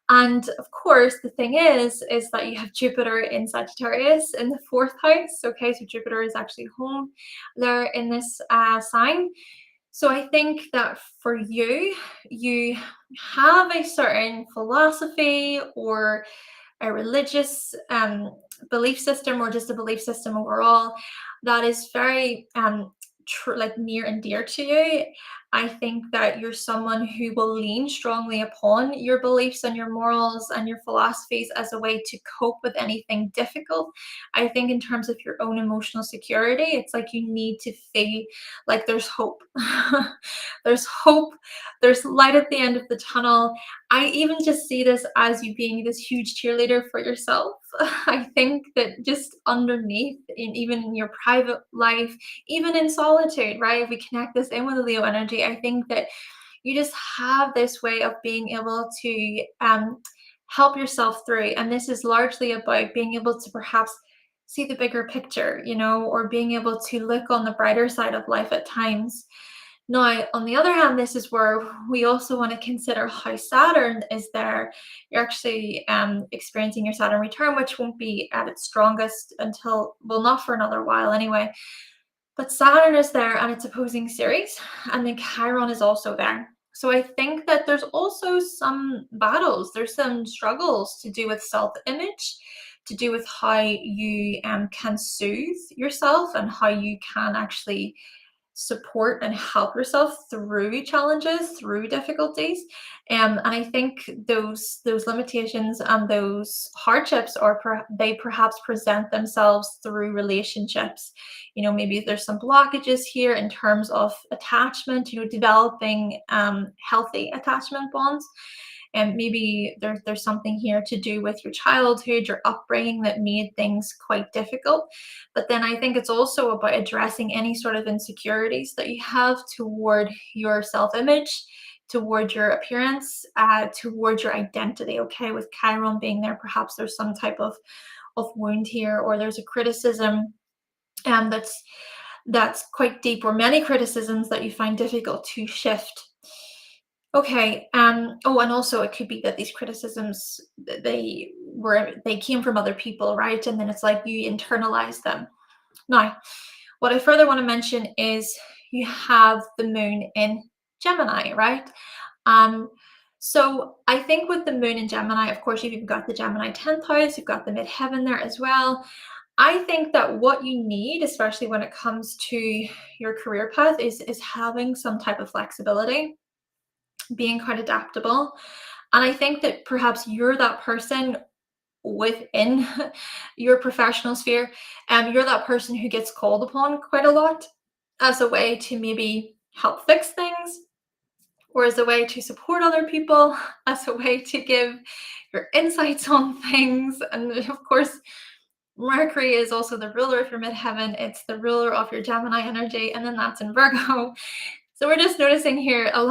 Speaker 1: And of course, the thing is that you have Jupiter in Sagittarius in the fourth house. Okay, so Jupiter is actually home there in this sign. So I think that for you, you have a certain philosophy or a religious belief system, or just a belief system overall, that is very like near and dear to you. I think that you're someone who will lean strongly upon your beliefs and your morals and your philosophies as a way to cope with anything difficult. I think in terms of your own emotional security, it's like you need to feel like there's hope. There's hope, there's light at the end of the tunnel. I even just see this as you being this huge cheerleader for yourself. I think that just underneath, even in your private life, even in solitude, right? If we connect this in with the Leo energy, I think that you just have this way of being able to help yourself through. And this is largely about being able to perhaps see the bigger picture, or being able to look on the brighter side of life at times. Now, on the other hand, this is where we also want to consider how Saturn is there. You're actually experiencing your Saturn return, which won't be at its strongest until, well, not for another while anyway. But Saturn is there and it's opposing Ceres, and then Chiron is also there. So I think that there's also some battles, there's some struggles to do with self-image, to do with how you can soothe yourself and how you can actually support and help yourself through challenges, through difficulties. And I think those limitations and those hardships they perhaps present themselves through relationships. Maybe there's some blockages here in terms of attachment, developing healthy attachment bonds. And maybe there's something here to do with your childhood, your upbringing that made things quite difficult. But then I think it's also about addressing any sort of insecurities that you have toward your self-image, toward your appearance, toward your identity. Okay, with Chiron being there, perhaps there's some type of wound here, or there's a criticism that's quite deep, or many criticisms that you find difficult to shift. Okay. Oh, and also it could be that these criticisms, they came from other people, right? And then it's like you internalize them. Now, what I further want to mention is you have the moon in Gemini, right? Um, so I think with the moon in Gemini, of course, you've got the Gemini 10th house, you've got the midheaven there as well. I think that what you need, especially when it comes to your career path, is having some type of flexibility, being quite adaptable. And I think that perhaps you're that person within your professional sphere. You're that person who gets called upon quite a lot as a way to maybe help fix things, or as a way to support other people, as a way to give your insights on things. And of course, Mercury is also the ruler of your midheaven. It's the ruler of your Gemini energy, and then that's in Virgo. So we're just noticing here a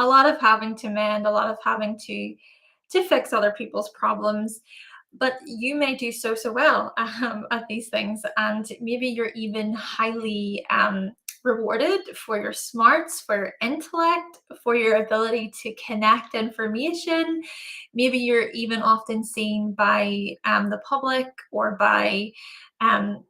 Speaker 1: lot of having to mend, a lot of having to fix other people's problems. But you may do so well at these things, and maybe you're even highly rewarded for your smarts, for your intellect, for your ability to connect information. Maybe you're even often seen by the public, or by um,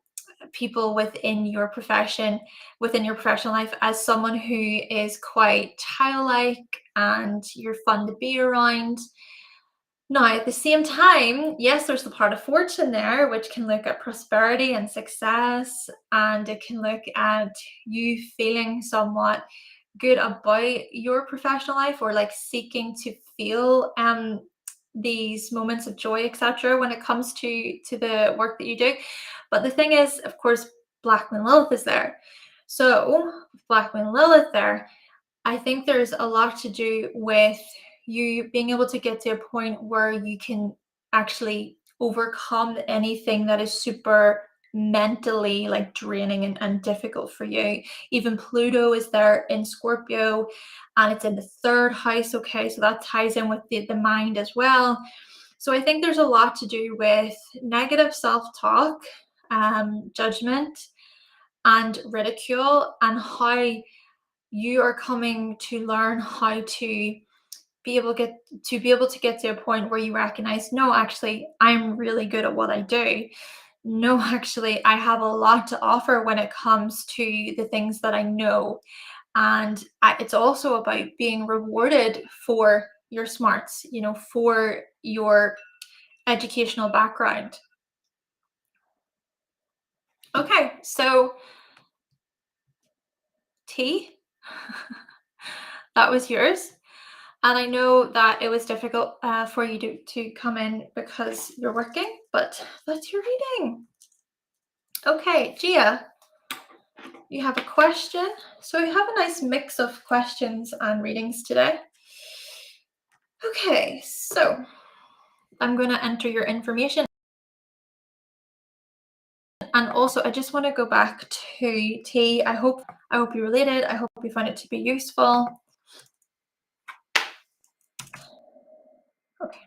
Speaker 1: people within your profession, within your professional life, as someone who is quite childlike and you're fun to be around. Now, at the same time, yes, there's the part of fortune there, which can look at prosperity and success, and it can look at you feeling somewhat good about your professional life, or like seeking to feel these moments of joy, etc., when it comes to the work that you do. But the thing is, of course, Black Moon Lilith is there. So, Black Moon Lilith there, I think there's a lot to do with you being able to get to a point where you can actually overcome anything that is super mentally like draining and difficult for you. Even Pluto is there in Scorpio, and it's in the third house. Okay, so that ties in with the mind as well. So I think there's a lot to do with negative self-talk, judgment, and ridicule, and how you are coming to learn how to be able to get to a point where you recognize, no, actually, I'm really good at what I do. No, actually, I have a lot to offer when it comes to the things that I know. And it's also about being rewarded for your smarts, for your educational background. Okay, so T, that was yours. And I know that it was difficult for you to come in because you're working, but that's your reading. Okay, Gia, you have a question. So we have a nice mix of questions and readings today. Okay, so I'm going to enter your information. And also, I just want to go back to T. I hope you related. I hope you find it to be useful. Okay.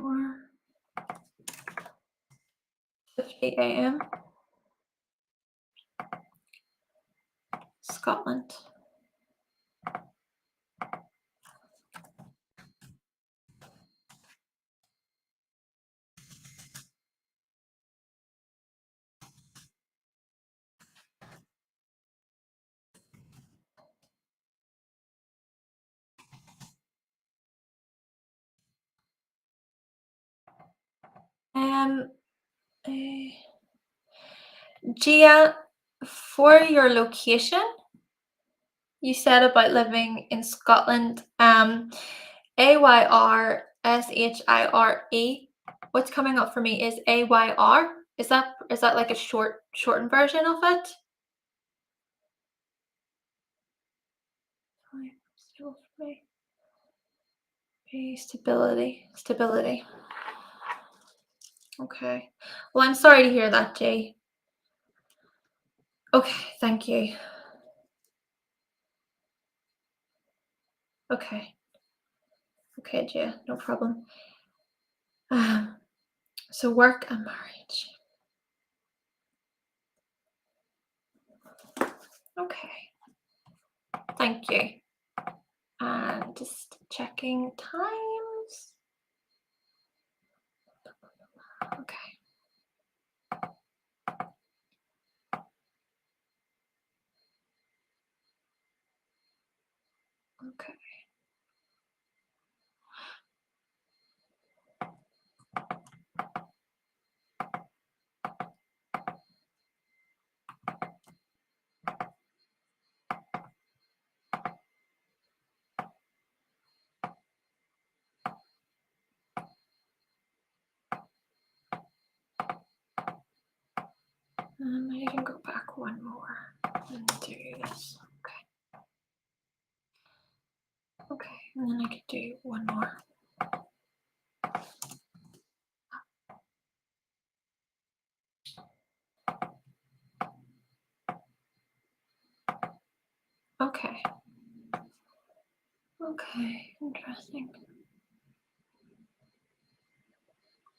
Speaker 1: Or 50 a.m. Scotland. Um, uh, Gia, for your location, you said about living in Scotland. AYRSHIRE. What's coming up for me is AYR. Is that like a shortened version of it? Stability. Okay. Well, I'm sorry to hear that, Jay. Okay, thank you. Okay. Okay, Jay, no problem. So work and marriage. Okay. Thank you. And just checking times. Okay. Okay. I can go back one more and do this. Okay. Okay, and then I could do one more. Okay. Okay, interesting.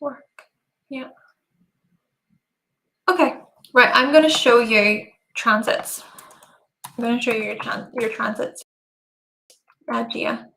Speaker 1: Work. Yeah. Okay, right. I'm going to show you transits. I'm going to show you your transits, Gia.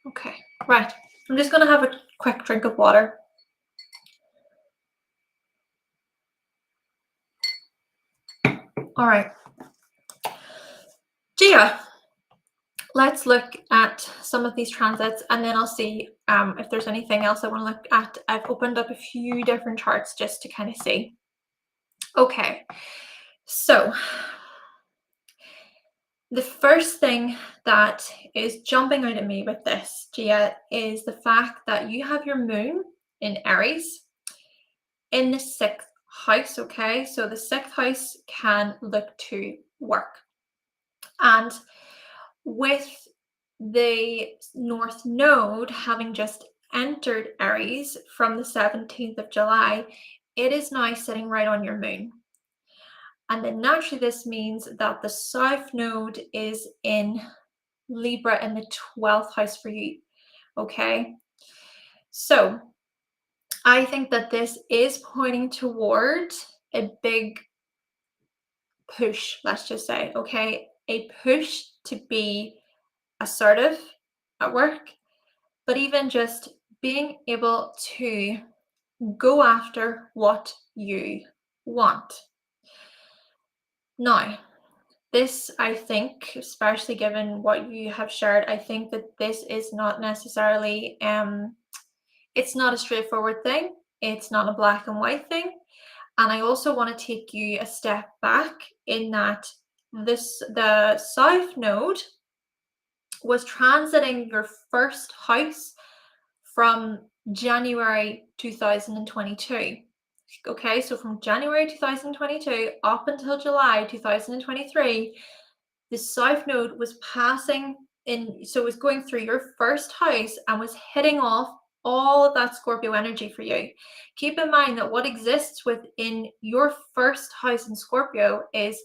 Speaker 1: Okay, right. I'm just going to have a quick drink of water. All right. Gia, let's look at some of these transits and then I'll see if there's anything else I want to look at. I've opened up a few different charts just to kind of see. Okay, so the first thing that is jumping out at me with this, Gia, is the fact that you have your moon in Aries in the 6th house, okay? So the 6th house can look to work. And with the North Node having just entered Aries from the 17th of July, it is now sitting right on your moon. And then naturally this means that the South Node is in Libra in the 12th house for you, okay? So I think that this is pointing toward a big push, let's just say, okay? A push to be assertive at work, but even just being able to go after what you want. Now, this, I think, especially given what you have shared, I think that this is not necessarily, it's not a straightforward thing. It's not a black and white thing. And I also want to take you a step back in that the South Node was transiting your first house from January 2022. Okay, so from January 2022 up until July 2023, the South Node was passing in, so it was going through your first house and was hitting off all of that Scorpio energy for you. Keep in mind that what exists within your first house in Scorpio is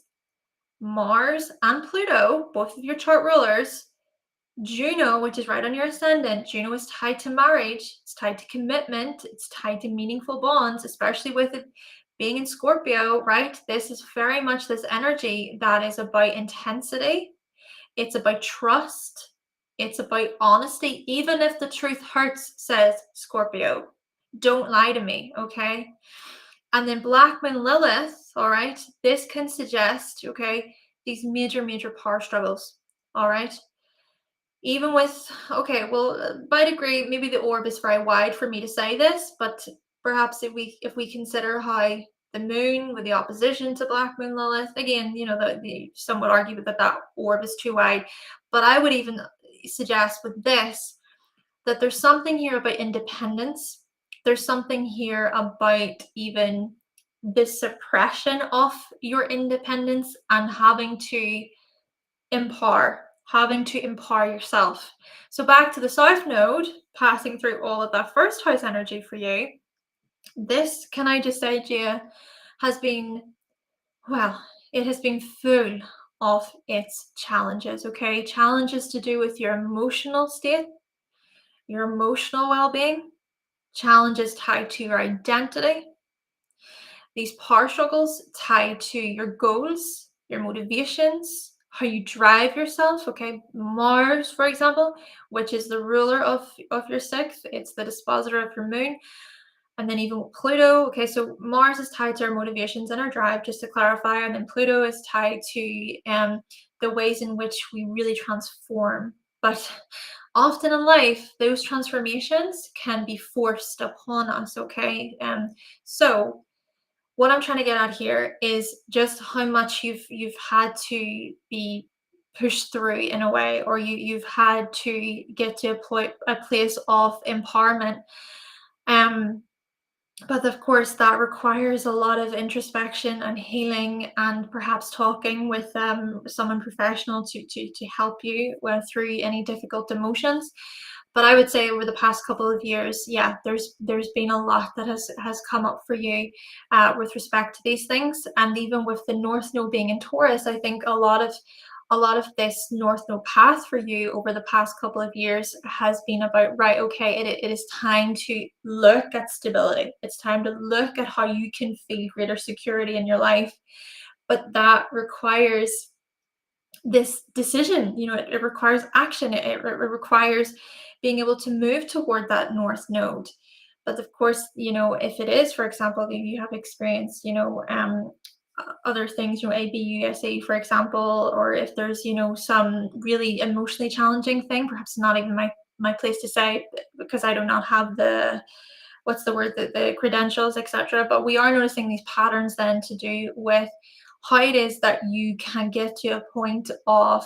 Speaker 1: Mars and Pluto, both of your chart rulers. Juno, which is right on your ascendant, Juno is tied to marriage, it's tied to commitment, it's tied to meaningful bonds, especially with it being in Scorpio, right? This is very much this energy that is about intensity. It's about trust. It's about honesty. Even if the truth hurts, says Scorpio. Don't lie to me, okay? And then Black Moon Lilith, all right, this can suggest, okay, these major, major power struggles, all right? Even with, okay, well, by degree, maybe the orb is very wide for me to say this, but perhaps if we consider how the moon with the opposition to Black Moon Lilith, again, some would argue that orb is too wide, but I would even suggest with this that there's something here about independence. There's something here about even the suppression of your independence and having to empower yourself. So back to the South Node, passing through all of that first house energy for you. This, can I just say to you, has been, well, it has been full of its challenges, okay? Challenges to do with your emotional state, your emotional well-being, challenges tied to your identity, these power struggles tied to your goals, your motivations, how you drive yourself. Okay, Mars, for example, which is the ruler of your sixth, it's the dispositor of your moon. And then even Pluto, okay, so Mars is tied to our motivations and our drive, just to clarify, and then Pluto is tied to the ways in which we really transform. But often in life, those transformations can be forced upon us, okay? So what I'm trying to get at here is just how much you've had to be pushed through in a way, or you've had to get to a place of empowerment. But of course, that requires a lot of introspection and healing, and perhaps talking with someone professional to help you through any difficult emotions. But I would say over the past couple of years, yeah, there's been a lot that has come up for you with respect to these things. And even with the North Node being in Taurus, I think a lot of this North Node path for you over the past couple of years has been about, right, okay, it is time to look at stability. It's time to look at how you can feel greater security in your life. But that requires this decision, it requires action. It requires being able to move toward that North Node. But of course, if it is, for example, if you have experienced, other things, ABUSA, for example, or if there's, some really emotionally challenging thing, perhaps not even my place to say, because I do not have what's the word, the credentials, etc. But we are noticing these patterns then to do with how it is that you can get to a point of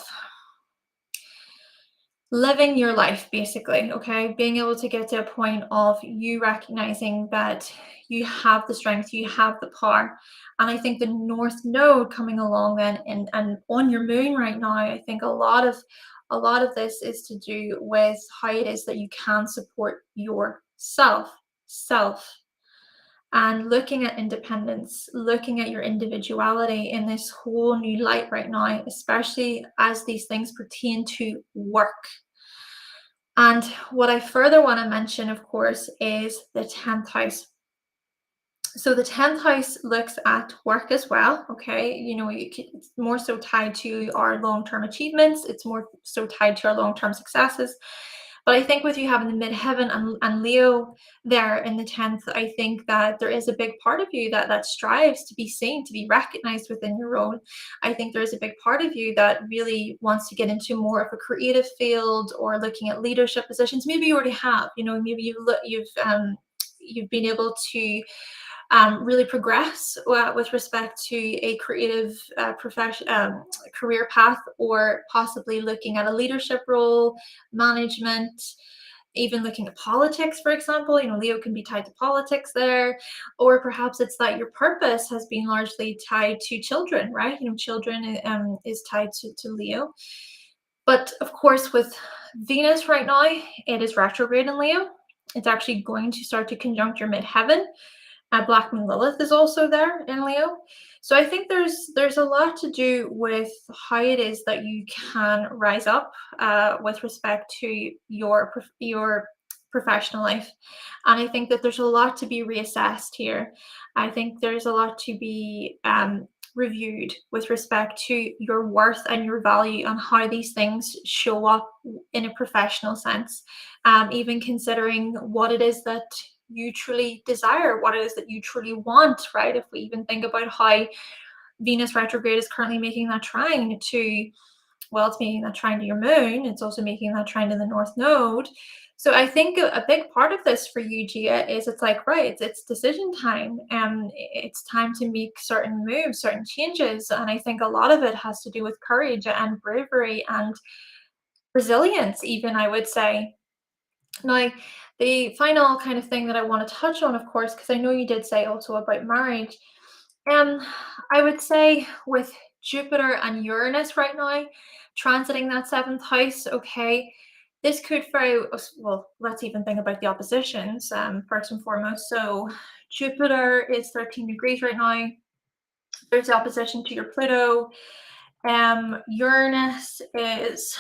Speaker 1: living your life, basically, okay? Being able to get to a point of you recognizing that you have the strength, you have the power. And I think the North Node coming along then and on your moon right now, I think a lot of this is to do with how it is that you can support yourself, and looking at independence, looking at your individuality in this whole new light right now, especially as these things pertain to work. And what I further want to mention, of course, is the 10th house. So the 10th house looks at work as well, okay? It's more so tied to our long-term achievements. It's more so tied to our long-term successes. But I think with you having the midheaven and Leo there in the 10th, I think that there is a big part of you that strives to be seen, to be recognized within your role. I think there is a big part of you that really wants to get into more of a creative field, or looking at leadership positions. Maybe you already have, maybe you've been able to really progress with respect to a creative career path, or possibly looking at a leadership role, management, even looking at politics, for example. Leo can be tied to politics there. Or perhaps it's that your purpose has been largely tied to children, right? Children is tied to Leo. But of course, with Venus right now, it is retrograde in Leo. It's actually going to start to conjunct your midheaven. Black Moon Lilith is also there in Leo. So I think there's a lot to do with how it is that you can rise up with respect to your professional life. And I think that there's a lot to be reassessed here. I think there's a lot to be reviewed with respect to your worth and your value and how these things show up in a professional sense. Even considering what it is that you truly desire, what it is that you truly want, right? If we even think about how Venus retrograde is currently making that trine to, well, it's making that trine to your moon. It's also making that trine to the North Node. So I think a big part of this for you, Gia, is it's like, right, it's decision time, and it's time to make certain moves, certain changes. And I think a lot of it has to do with courage and bravery and resilience, even, I would say. Now, the final kind of thing that I want to touch on, of course, because I know you did say also about marriage. I would say with Jupiter and Uranus right now transiting that seventh house, okay, this could very well, let's even think about the oppositions first and foremost. So Jupiter is 13 degrees right now. There's the opposition to your Pluto. Uranus is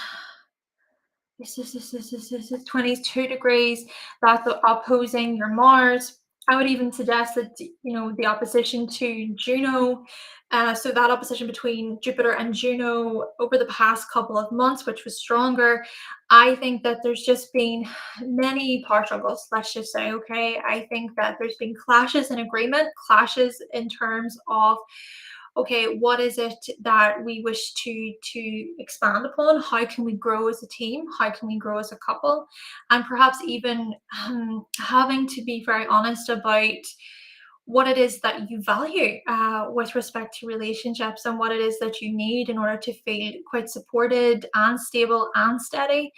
Speaker 1: 22 degrees. That's opposing your Mars. I would even suggest that, the opposition to Juno, so that opposition between Jupiter and Juno over the past couple of months, which was stronger. I think that there's just been many power struggles, let's just say, okay? I think that there's been clashes in agreement, clashes in terms of, okay, what is it that we wish to expand upon? How can we grow as a team? How can we grow as a couple? And perhaps even having to be very honest about what it is that you value with respect to relationships, and what it is that you need in order to feel quite supported and stable and steady.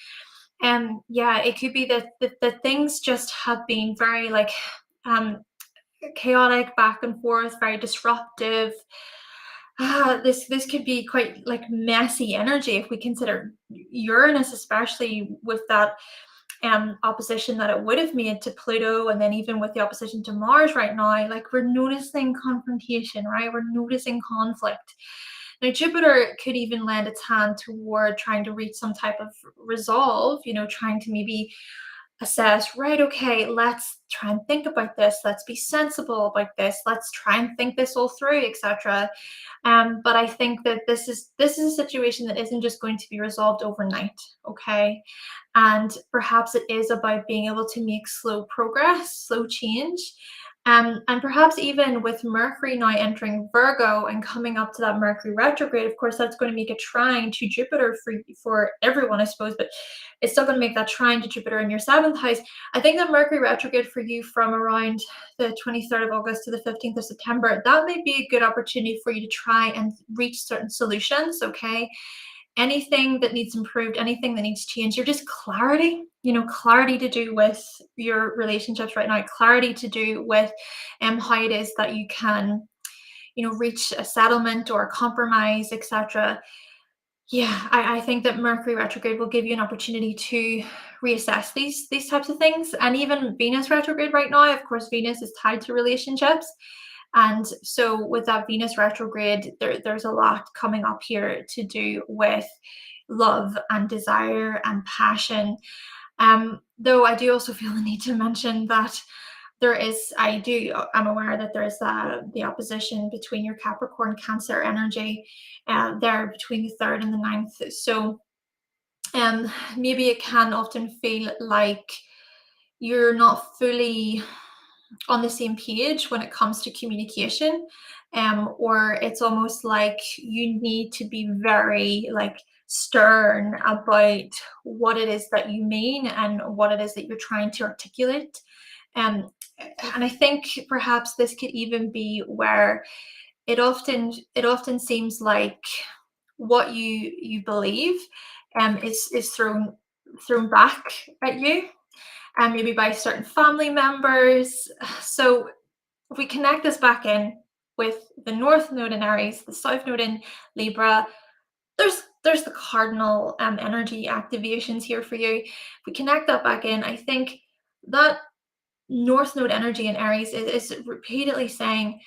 Speaker 1: And yeah, it could be that the things just have been very like um, chaotic, back and forth, very disruptive. This could be quite like messy energy if we consider Uranus, especially with that opposition that it would have made to Pluto, and then even with the opposition to Mars right now. Like, we're noticing confrontation, right? We're noticing conflict. Now, Jupiter could even lend its hand toward trying to reach some type of resolve, trying to maybe assess, right, okay, let's try and think about this, let's be sensible about this, let's try and think this all through, etc. But I think that this is a situation that isn't just going to be resolved overnight, okay? And perhaps it is about being able to make slow progress, slow change. And perhaps even with Mercury now entering Virgo and coming up to that Mercury retrograde, of course, that's going to make a trine to Jupiter for everyone, I suppose, but it's still going to make that trine to Jupiter in your seventh house. I think that Mercury retrograde for you from around the 23rd of August to the 15th of September, that may be a good opportunity for you to try and reach certain solutions, okay? Anything that needs improved, anything that needs change, you're just clarity, clarity to do with your relationships right now, clarity to do with how it is that you can, reach a settlement or a compromise, etc. Yeah, I think that Mercury retrograde will give you an opportunity to reassess these types of things. And even Venus retrograde right now, of course, Venus is tied to relationships. And so with that Venus retrograde, there's a lot coming up here to do with love and desire and passion. Though I do also feel the need to mention that I'm aware that there is the opposition between your Capricorn Cancer energy there between the 3rd and the 9th. So maybe it can often feel like you're not fully on the same page when it comes to communication, or it's almost like you need to be very like stern about what it is that you mean and what it is that you're trying to articulate. um, and I think perhaps this could even be where it often seems like what you believe is thrown back at you, and maybe by certain family members. So if we connect this back in with the North Node in Aries, the South Node in Libra, there's the cardinal energy activations here for you. If we connect that back in, I think that North Node energy in Aries is repeatedly saying,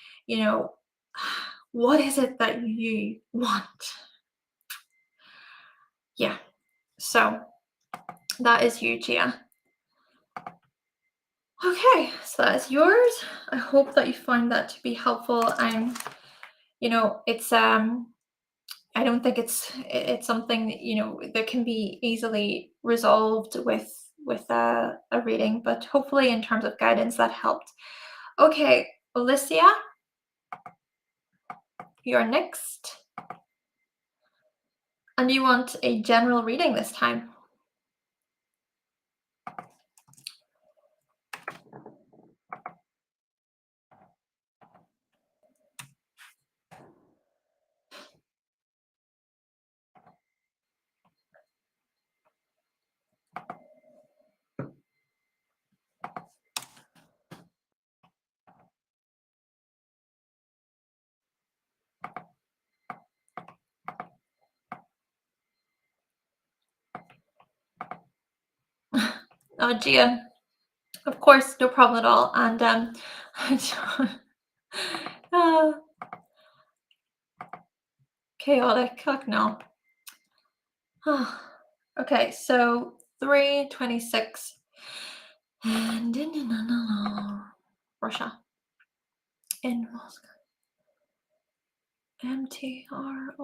Speaker 1: what is it that you want? Yeah. So that is you, Gia. Okay, so that's yours. I hope that you find that to be helpful. It's I don't think it's something that that can be easily resolved with a reading, but hopefully in terms of guidance that helped. Okay, Alessia, you're next. And you want a general reading this time. Oh, Gia, of course, no problem at all. And uh, chaotic. Heck no. Okay, so 3:26 and Russia in Moscow. MTRR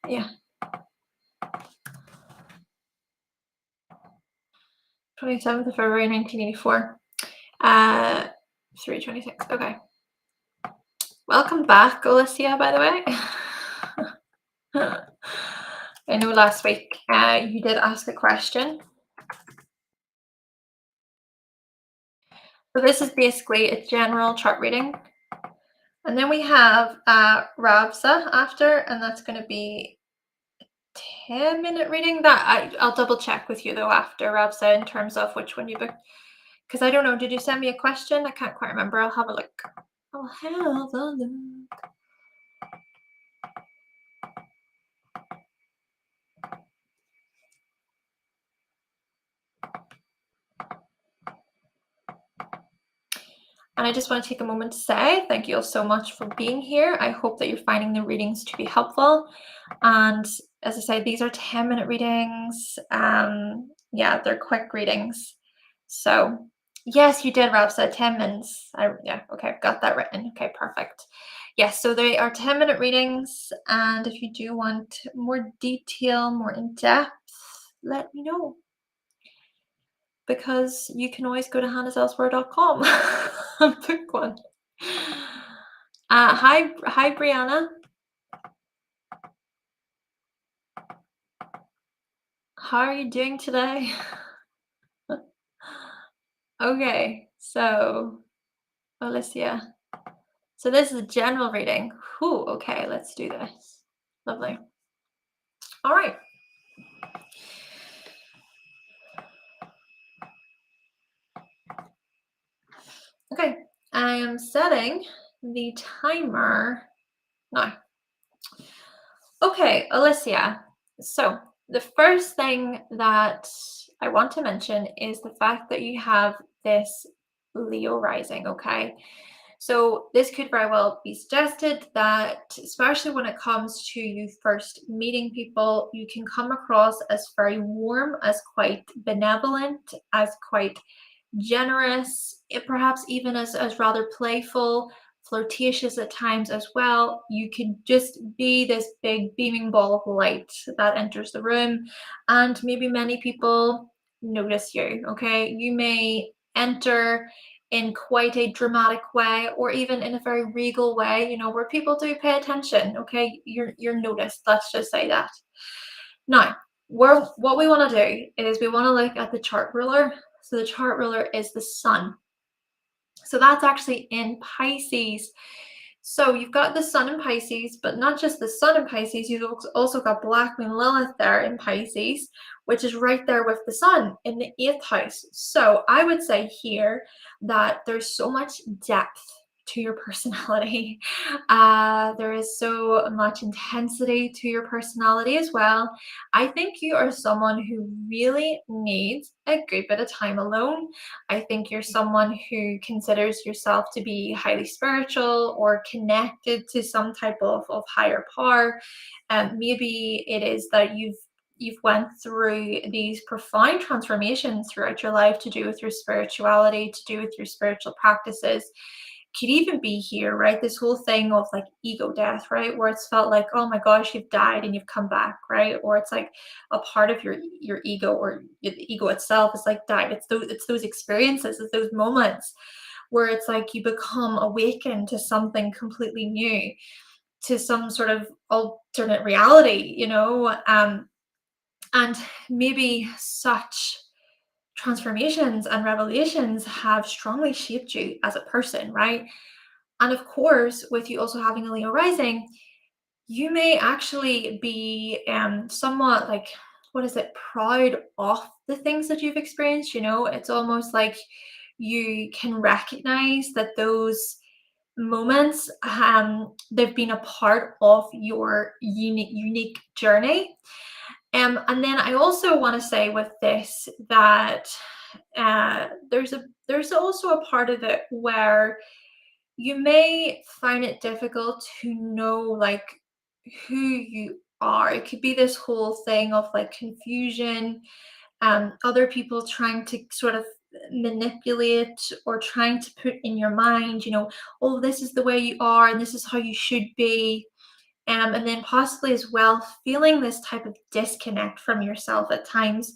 Speaker 1: yeah. 27th of February 1984. 3:26. Okay. Welcome back, Alessia, by the way. I know last week you did ask a question. So this is basically a general chart reading. And then we have Rabsa after, and that's going to be a 10-minute reading. I'll double check with you though after Rabsa in terms of which one you booked. Because I don't know, did you send me a question? I can't quite remember. I'll have a look. I'll have a look. And I just want to take a moment to say thank you all so much for being here. I hope that you're finding the readings to be helpful. And as I said, these are 10-minute readings. Yeah, they're quick readings. So yes, you did, Rabsa, 10 minutes. Yeah, okay, I've got that written. Okay, perfect. Yes, so they are 10-minute readings. And if you do want more detail, more in depth, let me know. Because you can always go to hannahselsewhere.com and book one. Hi, Brianna. How are you doing today? Okay, so Alessia. So this is a general reading. Whew, okay, let's do this. Lovely. All right. Okay, I am setting the timer now. Okay, Alessia. So the first thing that I want to mention is the fact that you have this Leo rising, okay? So this could very well be suggested that, especially when it comes to you first meeting people, you can come across as very warm, as quite benevolent, as quite generous, perhaps even as rather playful, flirtatious at times as well. You can just be this big beaming ball of light that enters the room, and maybe many people notice you. Okay, you may enter in quite a dramatic way or even in a very regal way, where people do pay attention. Okay, you're noticed, let's just say that. Now, what we want to do is we want to look at the chart ruler. So the chart ruler is the sun. So that's actually in Pisces. So you've got the sun in Pisces, but not just the sun in Pisces, you've also got Black Moon Lilith there in Pisces, which is right there with the sun in the 8th house. So I would say here that there's so much depth to your personality. There is so much intensity to your personality as well. I think you are someone who really needs a good bit of time alone. I think you're someone who considers yourself to be highly spiritual or connected to some type of higher power. Maybe it is that you've you've went through these profound transformations throughout your life to do with your spirituality, to do with your spiritual practices. Could even be here, right? This whole thing of like ego death, right? Where it's felt like, oh my gosh, you've died and you've come back, right? Or it's like a part of your ego, or the ego itself is like died. It's those experiences, it's those moments where it's like you become awakened to something completely new, to some sort of alternate reality, and maybe such transformations and revelations have strongly shaped you as a person, right? And of course, with you also having a Leo rising, you may actually be somewhat like, what is it, proud of the things that you've experienced. It's almost like you can recognize that those moments, they've been a part of your unique journey. And then I also want to say with this that there's also a part of it where you may find it difficult to know like who you are. It could be this whole thing of like confusion, other people trying to sort of manipulate or trying to put in your mind, oh, this is the way you are and this is how you should be. And then possibly as well feeling this type of disconnect from yourself at times,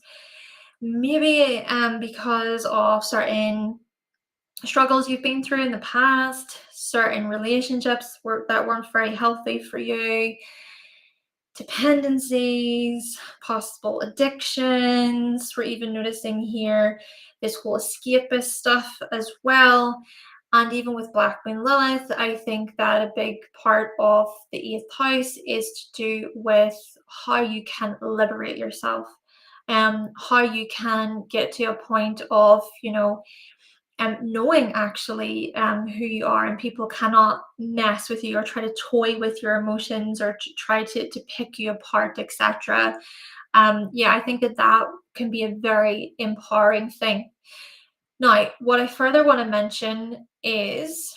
Speaker 1: maybe because of certain struggles you've been through in the past, certain relationships that weren't very healthy for you, dependencies, possible addictions. We're even noticing here this whole escapist stuff as well. And even with Black Moon Lilith, I think that a big part of the eighth house is to do with how you can liberate yourself, how you can get to a point of, knowing actually who you are, and people cannot mess with you or try to toy with your emotions or try to pick you apart, etc. Yeah, I think that can be a very empowering thing. Now, what I further want to mention is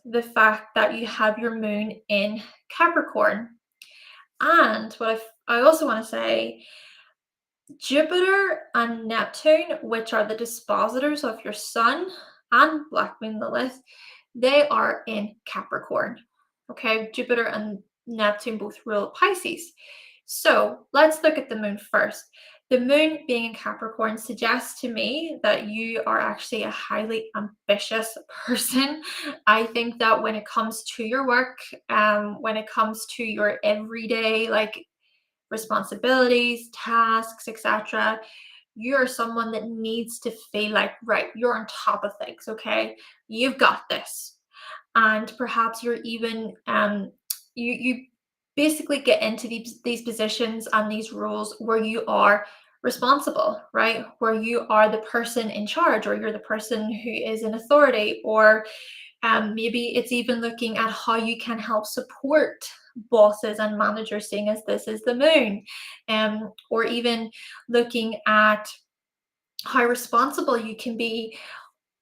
Speaker 1: the fact that you have your moon in Capricorn. And what I also want to say, Jupiter and Neptune, which are the dispositors of your sun and Black Moon Lilith, they are in Capricorn. Okay, Jupiter and Neptune both rule Pisces. So let's look at the moon first. The moon being in Capricorn suggests to me that you are actually a highly ambitious person. I think that when it comes to your work, when it comes to your everyday like responsibilities, tasks, etc., you're someone that needs to feel like, right, you're on top of things, okay? You've got this. And perhaps you're even you basically get into these positions and these roles where you are responsible, right? Where you are the person in charge, or you're the person who is in authority, or maybe it's even looking at how you can help support bosses and managers, seeing as this is the moon, or even looking at how responsible you can be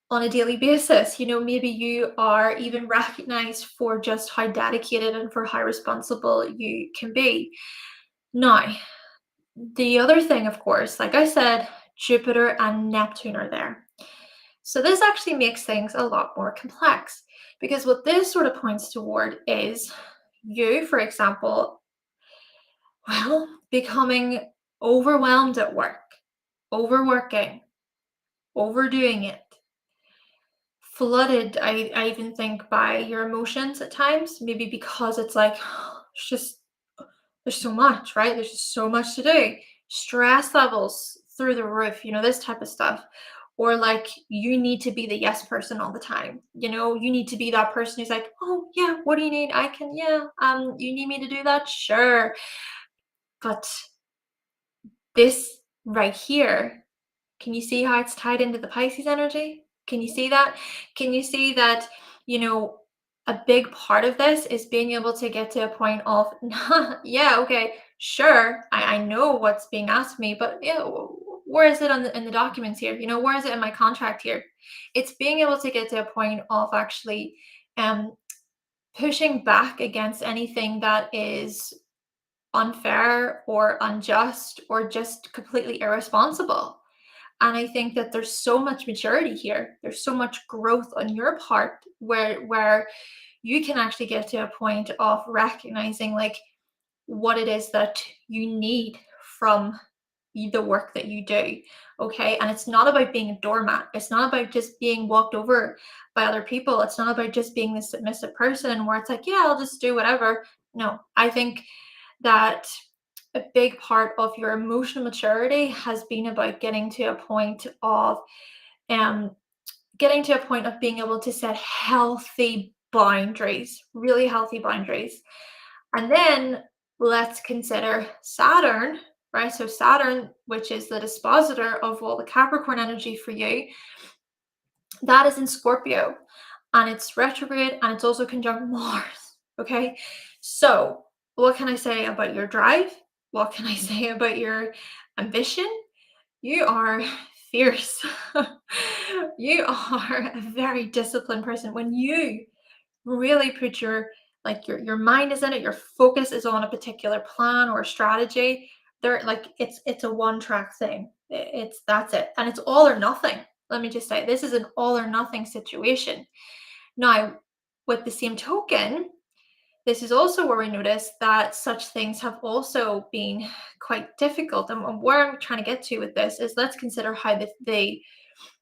Speaker 1: on a daily basis. Maybe you are even recognized for just how dedicated and for how responsible you can be. Now, the other thing, of course, like I said, Jupiter and Neptune are there. So this actually makes things a lot more complex, because what this sort of points toward is you, for example, well, becoming overwhelmed at work, overworking, overdoing it, flooded, I even think, by your emotions at times, maybe because it's like, it's just, there's so much, right? There's just so much to do. Stress levels through the roof, this type of stuff. Or like you need to be the yes person all the time. You need to be that person who's like, oh yeah, what do you need? I can, yeah, you need me to do that? Sure. But this right here, can you see how it's tied into the Pisces energy? Can you see that? Can you see that, a big part of this is being able to get to a point of, yeah, okay, sure, I know what's being asked of me, but yeah, where is it in the documents here? Where is it in my contract here? It's being able to get to a point of actually pushing back against anything that is unfair or unjust or just completely irresponsible. And I think that there's so much maturity here. There's so much growth on your part where you can actually get to a point of recognizing like what it is that you need from the work that you do. Okay. And it's not about being a doormat. It's not about just being walked over by other people. It's not about just being this submissive person where it's like, yeah, I'll just do whatever. No, I think that a big part of your emotional maturity has been about um getting to a point of being able to set healthy boundaries, really healthy boundaries. And then let's consider Saturn, right? So Saturn, which is the dispositor of all the Capricorn energy for you, that is in Scorpio and it's retrograde and it's also conjunct Mars. Okay. So, what can I say about your drive? What can I say about your ambition? You are fierce. You are a very disciplined person. When you really put your mind is in it, your focus is on a particular plan or strategy, there like it's a one track thing. It's that's it. And it's all or nothing. Let me just say this is an all or nothing situation. Now, with the same token, this is also where we notice that such things have also been quite difficult. And where I'm trying to get to with this is let's consider how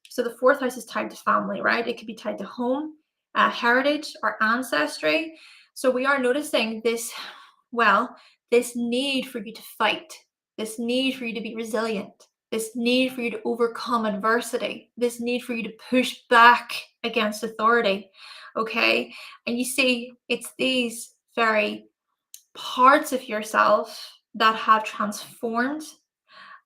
Speaker 1: so the fourth house is tied to family, right? It could be tied to home, heritage, or ancestry. So we are noticing this need for you to fight, this need for you to be resilient, this need for you to overcome adversity, this need for you to push back against authority. Okay. And you see, it's these very parts of yourself that have transformed.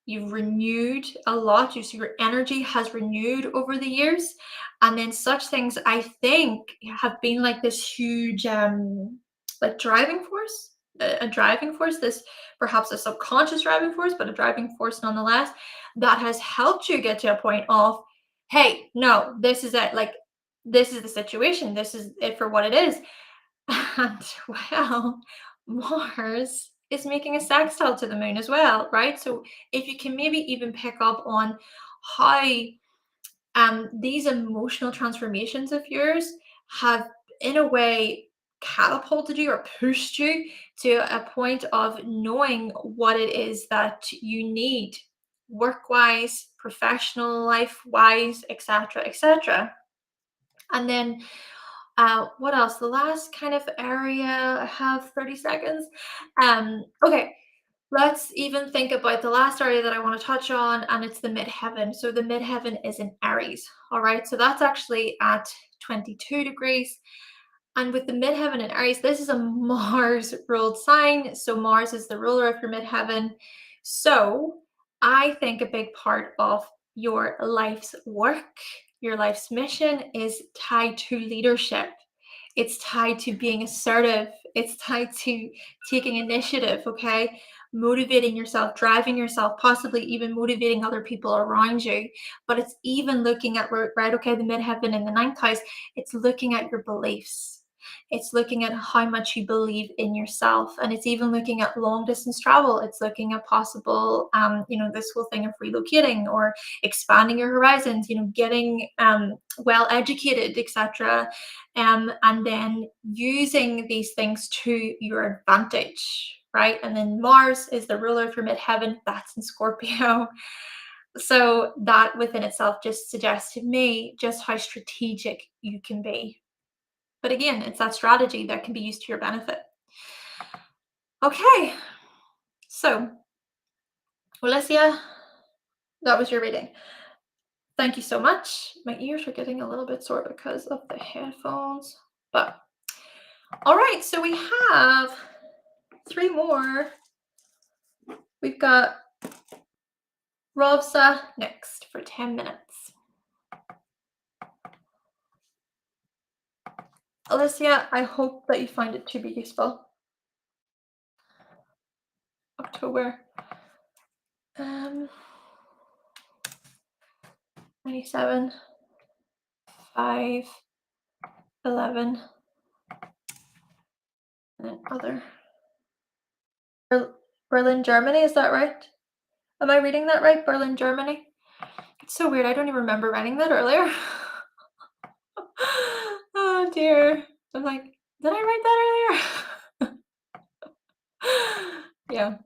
Speaker 1: You've renewed a lot. Your energy has renewed over the years. And then such things, I think, have been like this huge like driving force, a driving force, this perhaps a subconscious driving force, but a driving force nonetheless, that has helped you get to a point of, hey, no, this is it. Like, this is the situation. This is it for what it is. And well, Mars is making a sextile to the moon as well, right? So if you can maybe even pick up on how these emotional transformations of yours have, in a way, catapulted you or pushed you to a point of knowing what it is that you need work wise, professional life wise, etc., etc. And then what else? The last kind of area, I have 30 seconds. Okay, let's even think about the last area that I want to touch on, and it's the midheaven. So the midheaven is in Aries. All right, so that's actually at 22 degrees. And with the midheaven in Aries, this is a Mars ruled sign. So Mars is the ruler of your midheaven. So I think a big part of your life's work, your life's mission is tied to leadership. It's tied to being assertive. It's tied to taking initiative, okay? Motivating yourself, driving yourself, possibly even motivating other people around you. But it's even looking at, right, okay, the midheaven in the ninth house, it's looking at your beliefs. It's looking at how much you believe in yourself. And it's even looking at long distance travel. It's looking at possible, this whole thing of relocating or expanding your horizons, getting well educated, etc. And then using these things to your advantage, right? And then Mars is the ruler of your midheaven. That's in Scorpio. So that within itself just suggests to me just how strategic you can be. But again, it's that strategy that can be used to your benefit. Okay, so Alessia, that was your reading. Thank you so much. My ears are getting a little bit sore because of the headphones. But all right, so we have 3 more. We've got Rabsa next for 10 minutes. Alessia, I hope that you find it to be useful. October 97, 5, 11, and then other. Berlin, Germany, is that right? Am I reading that right? Berlin, Germany? It's so weird. I don't even remember writing that earlier. Oh dear. I'm like, did I write that earlier? Yeah.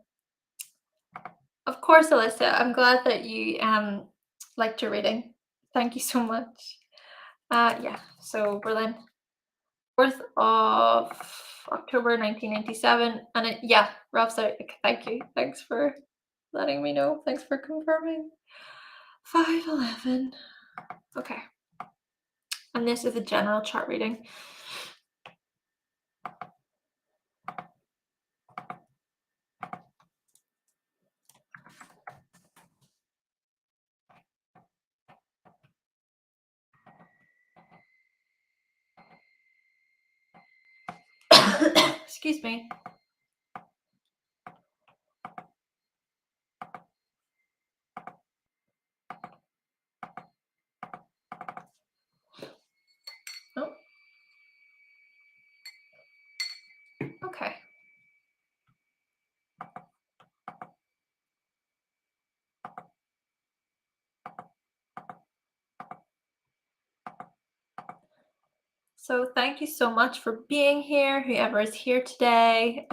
Speaker 1: Of course, Alessia. I'm glad that you liked your reading. Thank you so much. Yeah. So Berlin, 4th of October 1997, and yeah, Rabsa. Thank you. Thanks for letting me know. Thanks for confirming. 511. Okay. And this is a general chart reading. Excuse me. Oh, okay. So thank you so much for being here, whoever is here today.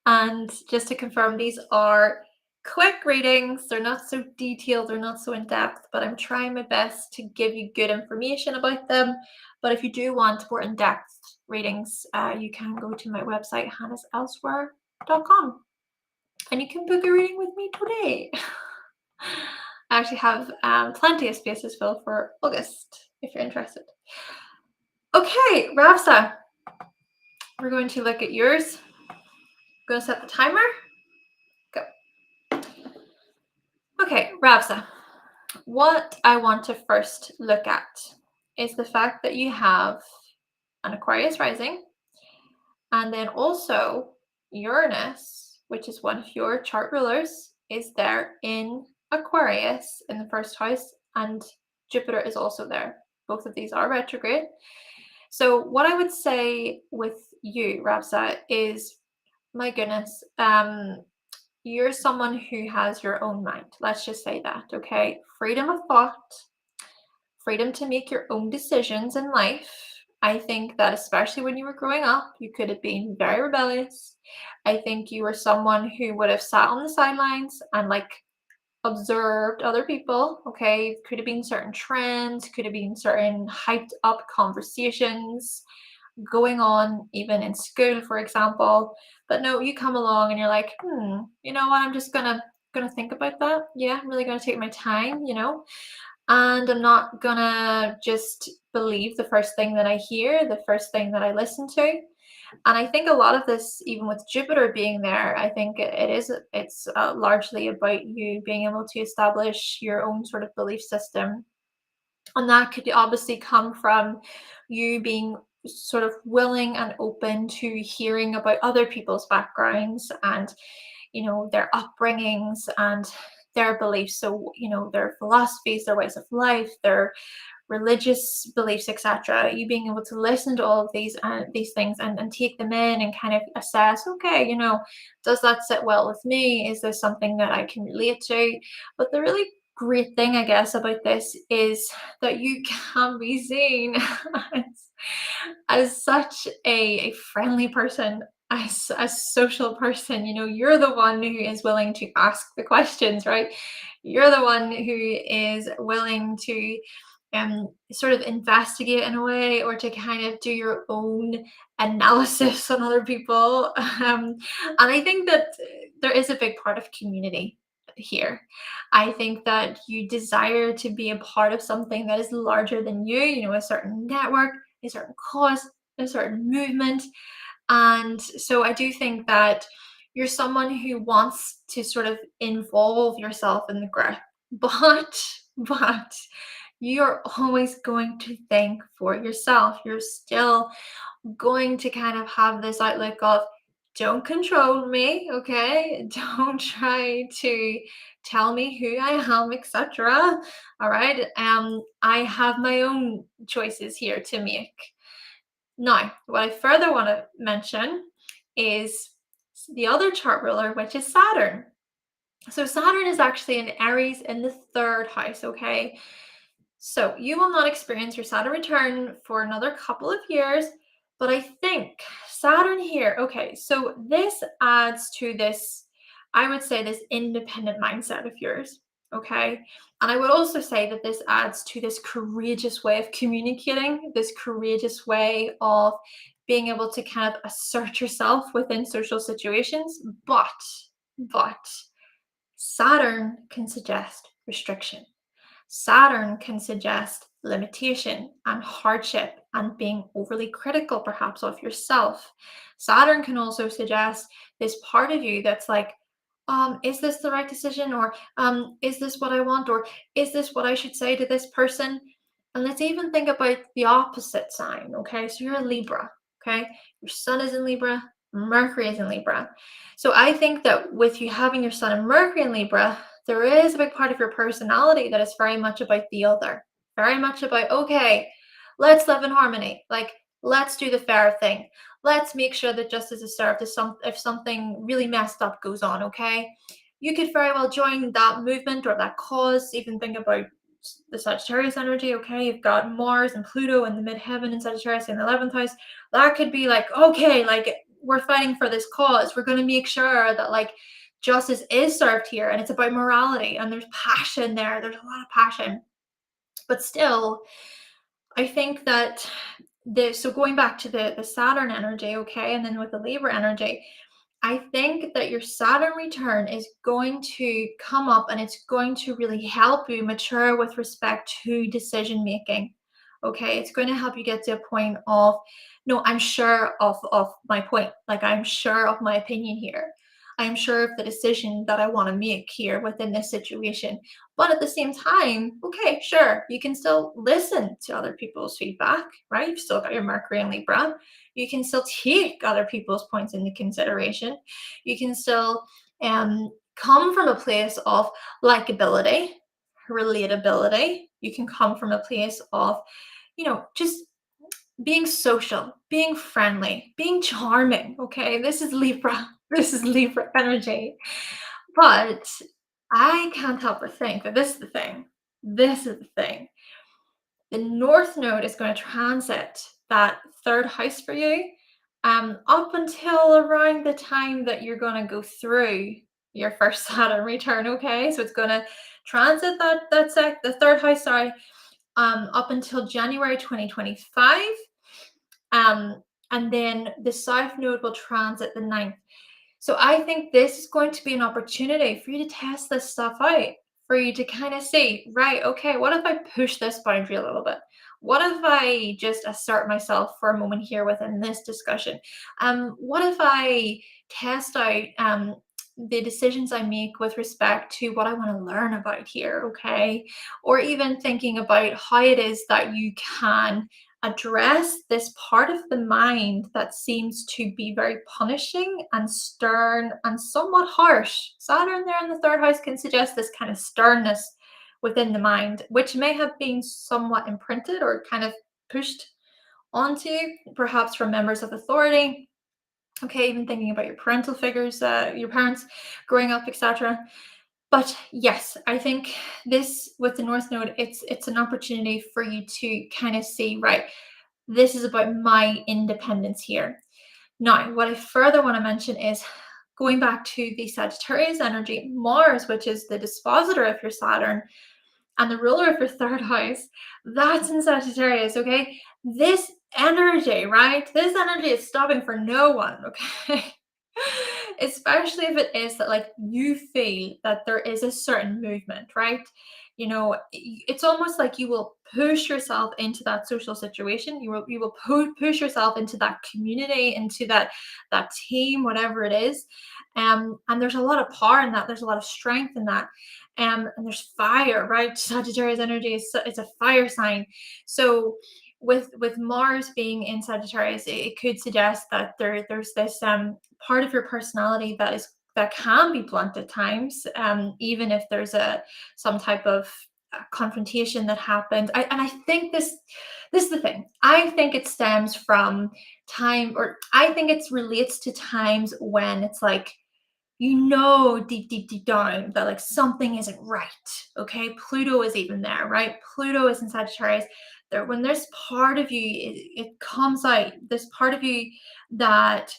Speaker 1: And just to confirm, these are quick readings. They're not so detailed, they're not so in-depth, but I'm trying my best to give you good information about them. But if you do want more in-depth readings, you can go to my website, hannahselsewhere.com, and you can book a reading with me today. I actually have plenty of spaces filled for August, if you're interested. Okay, Rabsa, we're going to look at yours. I'm going to set the timer. Go. Okay, Rabsa, what I want to first look at is the fact that you have an Aquarius rising, and then also Uranus, which is one of your chart rulers, is there in Aquarius in the first house, and Jupiter is also there. Both of these are retrograde. So what I would say with you, Rabsa, is, my goodness, you're someone who has your own mind. Let's just say that, okay? Freedom of thought, freedom to make your own decisions in life. I think that especially when you were growing up, you could have been very rebellious. I think you were someone who would have sat on the sidelines and like observed other people. Okay, could have been certain trends, could have been certain hyped up conversations going on even in school, for example. But no, you come along and you're like, you know what, I'm just gonna think about that. Yeah, I'm really gonna take my time, and I'm not gonna just believe the first thing that I hear, the first thing that I listen to. And I think a lot of this, even with Jupiter being there, I think it's largely about you being able to establish your own sort of belief system. And that could obviously come from you being sort of willing and open to hearing about other people's backgrounds and, their upbringings and their beliefs. So, their philosophies, their ways of life, their religious beliefs, etc. You being able to listen to all of these things and take them in and kind of assess, okay, does that sit well with me? Is this something that I can relate to? But the really great thing, I guess, about this is that you can be seen as, such a friendly person, as a social person. You're the one who is willing to ask the questions, right? You're the one who is willing to sort of investigate in a way, or to kind of do your own analysis on other people. And I think that there is a big part of community here. I think that you desire to be a part of something that is larger than you, a certain network, a certain cause, a certain movement. And so I do think that you're someone who wants to sort of involve yourself in the growth, but you're always going to think for yourself. You're still going to kind of have this outlook of, don't control me, okay? Don't try to tell me who I am, etc. All right. I have my own choices here to make. Now, what I further want to mention is the other chart ruler, which is Saturn. So Saturn is actually in Aries in the third house, okay? So you will not experience your Saturn return for another couple of years, but I think Saturn here, okay, so this adds to this, I would say, this independent mindset of yours, okay? And I would also say that this adds to this courageous way of communicating, this courageous way of being able to kind of assert yourself within social situations. But Saturn can suggest restriction. Saturn can suggest limitation and hardship and being overly critical, perhaps, of yourself. Saturn can also suggest this part of you that's like, is this the right decision? Or is this what I want? Or is this what I should say to this person? And let's even think about the opposite sign, okay? So you're a Libra, okay? Your sun is in Libra, Mercury is in Libra. So I think that with you having your sun and Mercury in Libra, there is a big part of your personality that is very much about the other, very much about, okay, let's live in harmony. Like, let's do the fair thing. Let's make sure that justice is served if something really messed up goes on, okay? You could very well join that movement or that cause. Even think about the Sagittarius energy, okay? You've got Mars and Pluto in the midheaven in Sagittarius in the 11th house. That could be like, okay, like, we're fighting for this cause. We're going to make sure that, like, justice is served here, and it's about morality, and there's passion there. There's a lot of passion. But still, I think that so going back to the Saturn energy, okay, and then with the Libra energy, I think that your Saturn return is going to come up and it's going to really help you mature with respect to decision making. Okay, it's going to help you get to a point of, no, I'm sure of my point. Like, I'm sure of my opinion here. I'm sure of the decision that I want to make here within this situation. But at the same time, okay, sure, you can still listen to other people's feedback, right? You've still got your Mercury and Libra. You can still take other people's points into consideration. You can still come from a place of likability, relatability. You can come from a place of, just being social, being friendly, being charming. Okay, this is Libra. This is Libra energy. But I can't help but think that this is the thing. This is the thing. The North Node is going to transit that third house for you up until around the time that you're going to go through your first Saturn return. Okay, so it's going to transit the third house, sorry, up until January 2025. And then the South Node will transit the ninth. So I think this is going to be an opportunity for you to test this stuff out, for you to kind of see, right, okay, what if I push this boundary a little bit? What if I just assert myself for a moment here within this discussion? What if I test out the decisions I make with respect to what I want to learn about here, okay? Or even thinking about how it is that you can address this part of the mind that seems to be very punishing and stern and somewhat harsh. Saturn there in the third house can suggest this kind of sternness within the mind, which may have been somewhat imprinted or kind of pushed onto, perhaps from members of authority. Okay, even thinking about your parental figures, your parents growing up, etc. But yes, I think this with the North Node, it's an opportunity for you to kind of see, right, this is about my independence here. Now, what I further want to mention is going back to the Sagittarius energy, Mars, which is the dispositor of your Saturn and the ruler of your third house, that's in Sagittarius, okay? This energy, right? This energy is stopping for no one, okay? Especially if it is that, like, you feel that there is a certain movement, right? It's almost like you will push yourself into that social situation. You will push yourself into that community, into that team, whatever it is. And there's a lot of power in that. There's a lot of strength in that. And there's fire, right? Sagittarius energy is a fire sign. So with Mars being in Sagittarius, it could suggest that there's this part of your personality that can be blunt at times, even if there's some type of confrontation that happened. And I think this is the thing. I think it stems from time, or I think it relates to times when it's like, deep, deep, deep down that like something isn't right. Okay. Pluto is even there, right? Pluto is in Sagittarius. There, when there's part of you, it comes out, this part of you that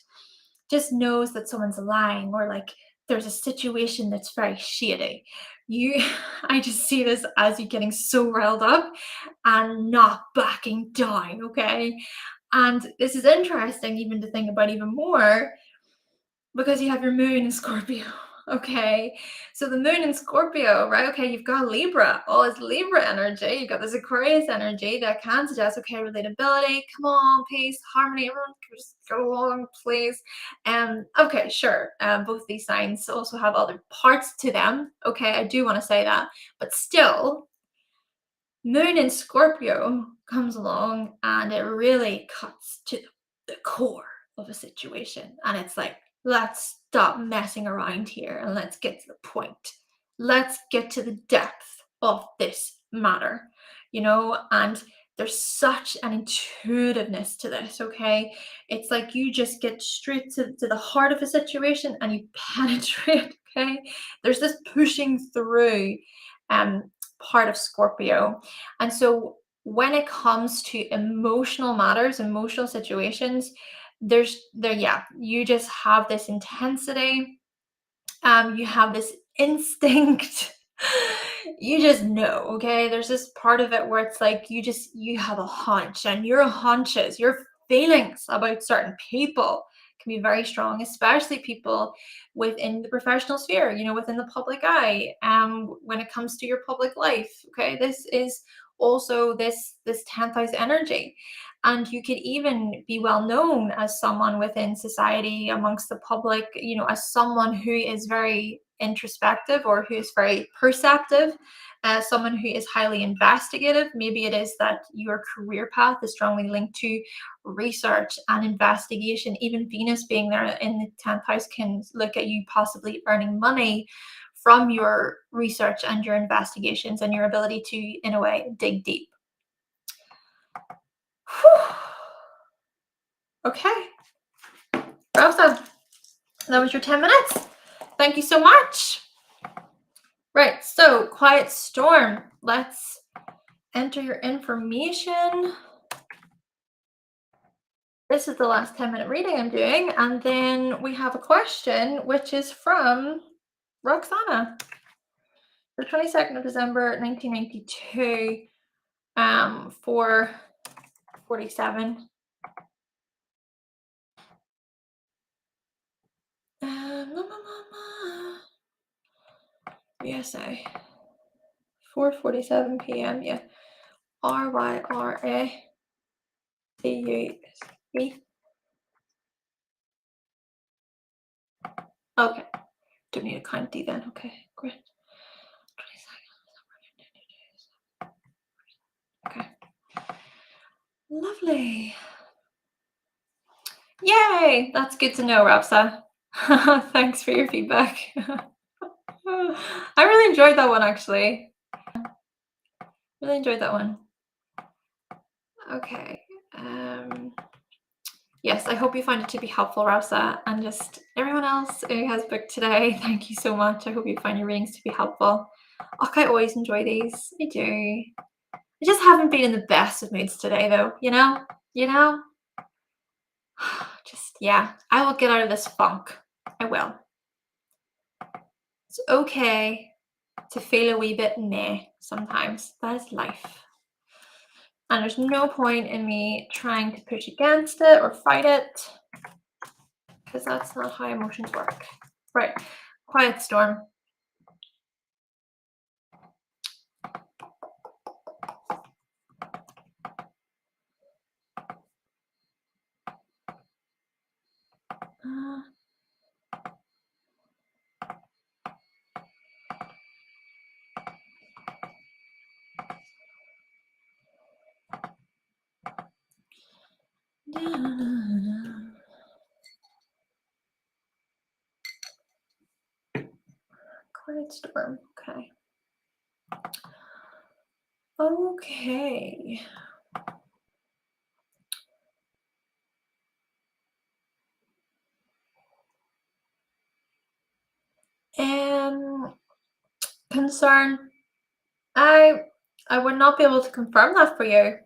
Speaker 1: just knows that someone's lying, or like there's a situation that's very shady. You, I just see this as you getting so riled up and not backing down. Okay. And this is interesting even to think about even more, because you have your moon in Scorpio. Okay. So the moon in Scorpio, right? Okay, you've got Libra. Oh, it's Libra energy. You've got this Aquarius energy that can suggest, okay, relatability. Come on, peace, harmony. Everyone can just go along, please. Okay, sure. Both these signs also have other parts to them. Okay, I do want to say that. But still, moon in Scorpio comes along and it really cuts to the core of a situation. And it's like, let's stop messing around here and let's get to the point. Let's get to the depth of this matter, and there's such an intuitiveness to this, okay? It's like you just get straight to the heart of a situation and you penetrate, okay? There's this pushing through part of Scorpio. And so when it comes to emotional matters, emotional situations, you just have this intensity. You have this instinct. You just know, okay? There's this part of it where it's like you have a hunch, and your hunches, your feelings about certain people can be very strong, especially people within the professional sphere, within the public eye. When it comes to your public life, okay? This is also this 10th house energy. And you could even be well known as someone within society, amongst the public, as someone who is very introspective or who is very perceptive, someone who is highly investigative. Maybe it is that your career path is strongly linked to research and investigation. Even Venus being there in the 10th house can look at you possibly earning money from your research and your investigations and your ability to, in a way, dig deep. Okay. Rabsa, that was your 10 minutes. Thank you so much. Right, so quiet storm. Let's enter your information. This is the last 10-minute reading I'm doing, and then we have a question, which is from Roxanna. The 22nd of December, 1992, 4:47. USA. 4:47 p.m. Yeah. RYRA. CUSE. Okay. Don't need a county then. Okay, great. Okay. Lovely. Yay! That's good to know, Rabsa. Thanks for your feedback. I really enjoyed that one, actually. Really enjoyed that one. Okay. Yes, I hope you find it to be helpful, Rabsa, and just everyone else who has booked today. Thank you so much. I hope you find your readings to be helpful. I always enjoy these. I do. I just haven't been in the best of moods today, though. Just, yeah, I will get out of this funk. I will. It's okay to feel a wee bit meh sometimes. That is life. And there's no point in me trying to push against it or fight it, because that's not how emotions work. Right. Quiet storm. Quiet storm. Okay. Okay. Concern. I I would not be able to confirm that for you.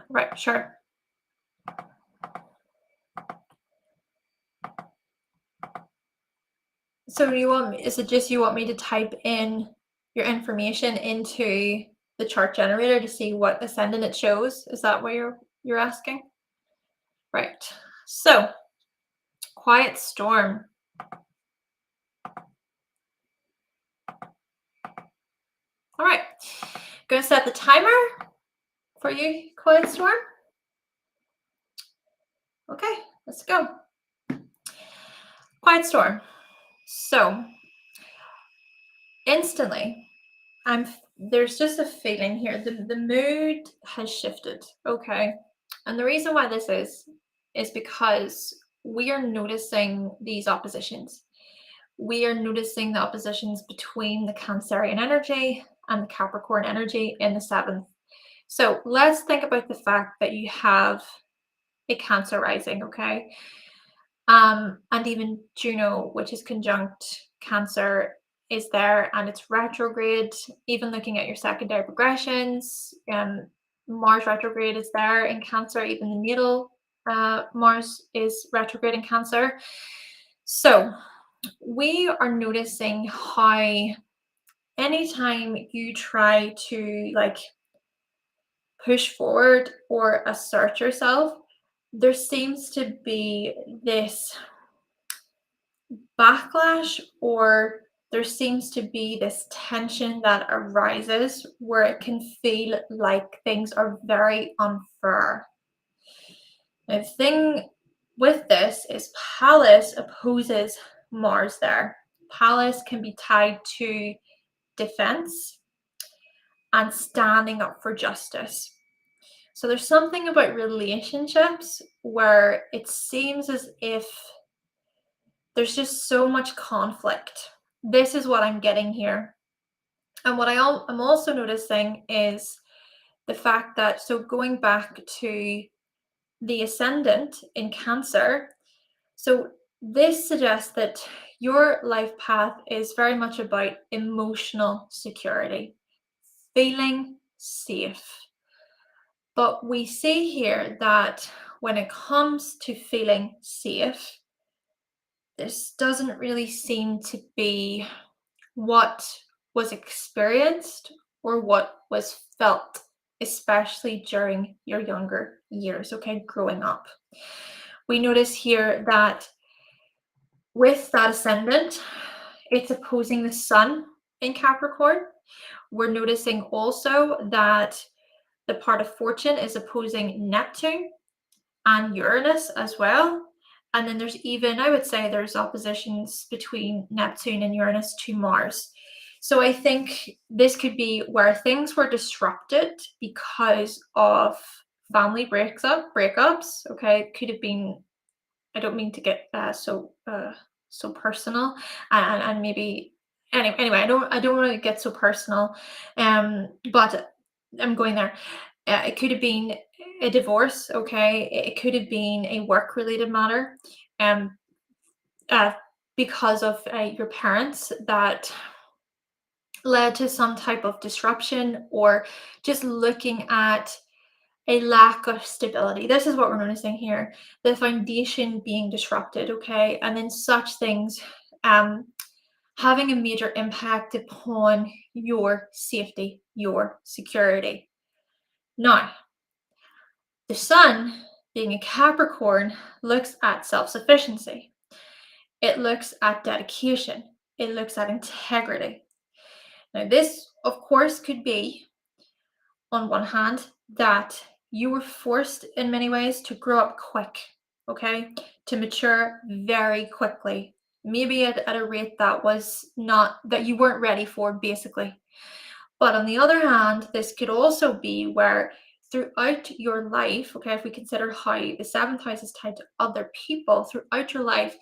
Speaker 1: Right, sure. So is it just you want me to type in your information into the chart generator to see what ascendant it shows? Is that what you're asking? Right. So, quiet storm. All right. Gonna set the timer for you, quiet storm. Okay, let's go. Quiet storm. So, instantly, there's just a feeling here. The mood has shifted. Okay. And the reason why this is because we are noticing these oppositions. We are noticing the oppositions between the Cancerian energy and the Capricorn energy in the seventh. So let's think about the fact that you have a Cancer rising, okay? And even Juno, which is conjunct Cancer, is there and it's retrograde. Even looking at your secondary progressions, Mars retrograde is there in Cancer. Even the natal Mars is retrograde in Cancer. So we are noticing how anytime you try to like push forward or assert yourself, there seems to be this backlash, or there seems to be this tension that arises where it can feel like things are very unfair. The thing with this is Pallas opposes Mars there. Pallas can be tied to defense and standing up for justice. So there's something about relationships where it seems as if there's just so much conflict. This is what I'm getting here. And what I'm also noticing is the fact that, so going back to the ascendant in Cancer, so this suggests that your life path is very much about emotional security, feeling safe. But we see here that when it comes to feeling safe, this doesn't really seem to be what was experienced or what was felt, especially during your younger years, okay, growing up. We notice here that with that ascendant, it's opposing the sun in Capricorn. We're noticing also that the part of fortune is opposing Neptune and Uranus as well. And then there's even, I would say, there's oppositions between Neptune and Uranus to Mars. So I think this could be where things were disrupted because of family breakups. Okay, it could have been. I don't mean to get so personal, and maybe anyway. I don't want to get so personal, but I'm going there. It could have been a divorce, okay? It could have been a work-related matter, um, uh, because of your parents that led to some type of disruption, or just looking at a lack of stability. This is what we're noticing here, the foundation being disrupted, okay? And then such things having a major impact upon your safety, your security. Now, the sun, being a Capricorn, looks at self-sufficiency. It looks at dedication. It looks at integrity. Now, this, of course, could be, on one hand, that you were forced in many ways to grow up quick, okay? To mature very quickly. Maybe at a rate that was not, that you weren't ready for, basically. But on the other hand, this could also be where throughout your life, okay, if we consider how the seventh house is tied to other people, throughout your life,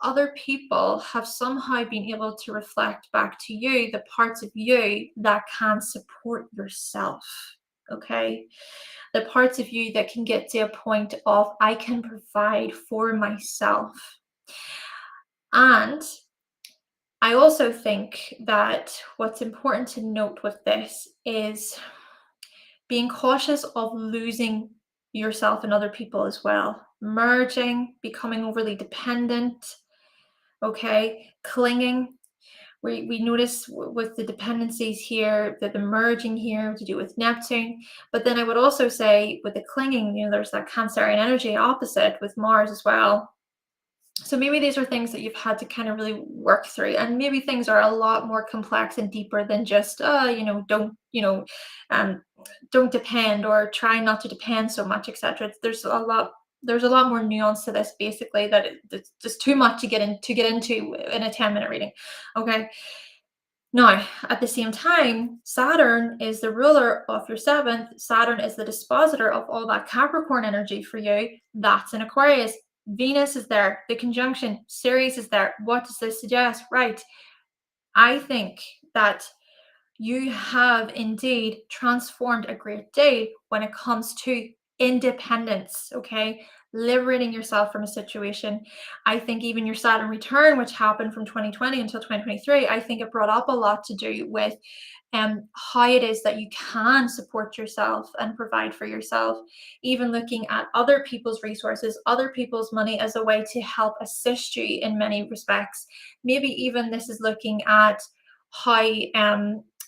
Speaker 1: other people have somehow been able to reflect back to you the parts of you that can support yourself. Okay. The parts of you that can get to a point of, I can provide for myself. And I also think that what's important to note with this is being cautious of losing yourself and other people as well. Merging, becoming overly dependent, okay, clinging. We notice with the dependencies here that the merging here to do with Neptune. But then I would also say with the clinging, there's that Cancerian energy opposite with Mars as well. So maybe these are things that you've had to kind of really work through, and maybe things are a lot more complex and deeper than just, um, don't depend or try not to depend so much, etc. There's a lot more nuance to this, basically, that it's just too much to get into in a 10-minute reading. Okay. Now, at the same time, Saturn is the ruler of your seventh. Saturn is the dispositor of all that Capricorn energy for you. That's in Aquarius. Venus is there. The conjunction, Ceres is there. What does this suggest? Right. I think that you have indeed transformed a great deal when it comes to independence, okay? Liberating yourself from a situation. I think even your Saturn return, which happened from 2020 until 2023, I think it brought up a lot to do with how it is that you can support yourself and provide for yourself, even looking at other people's resources, other people's money as a way to help assist you in many respects. Maybe even this is looking at how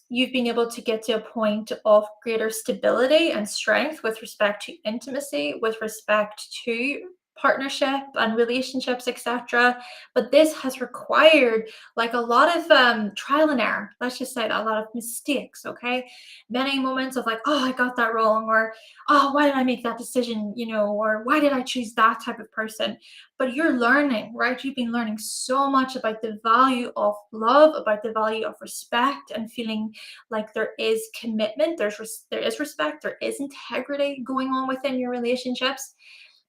Speaker 1: you've been able to get to a point of greater stability and strength with respect to intimacy, with respect to partnership and relationships, etc. But this has required like a lot of trial and error. Let's just say that, a lot of mistakes. Okay, many moments of like, oh, I got that wrong, or oh, why did I make that decision? Or why did I choose that type of person? But you're learning, right? You've been learning so much about the value of love, about the value of respect, and feeling like there is commitment, there is respect, there is integrity going on within your relationships.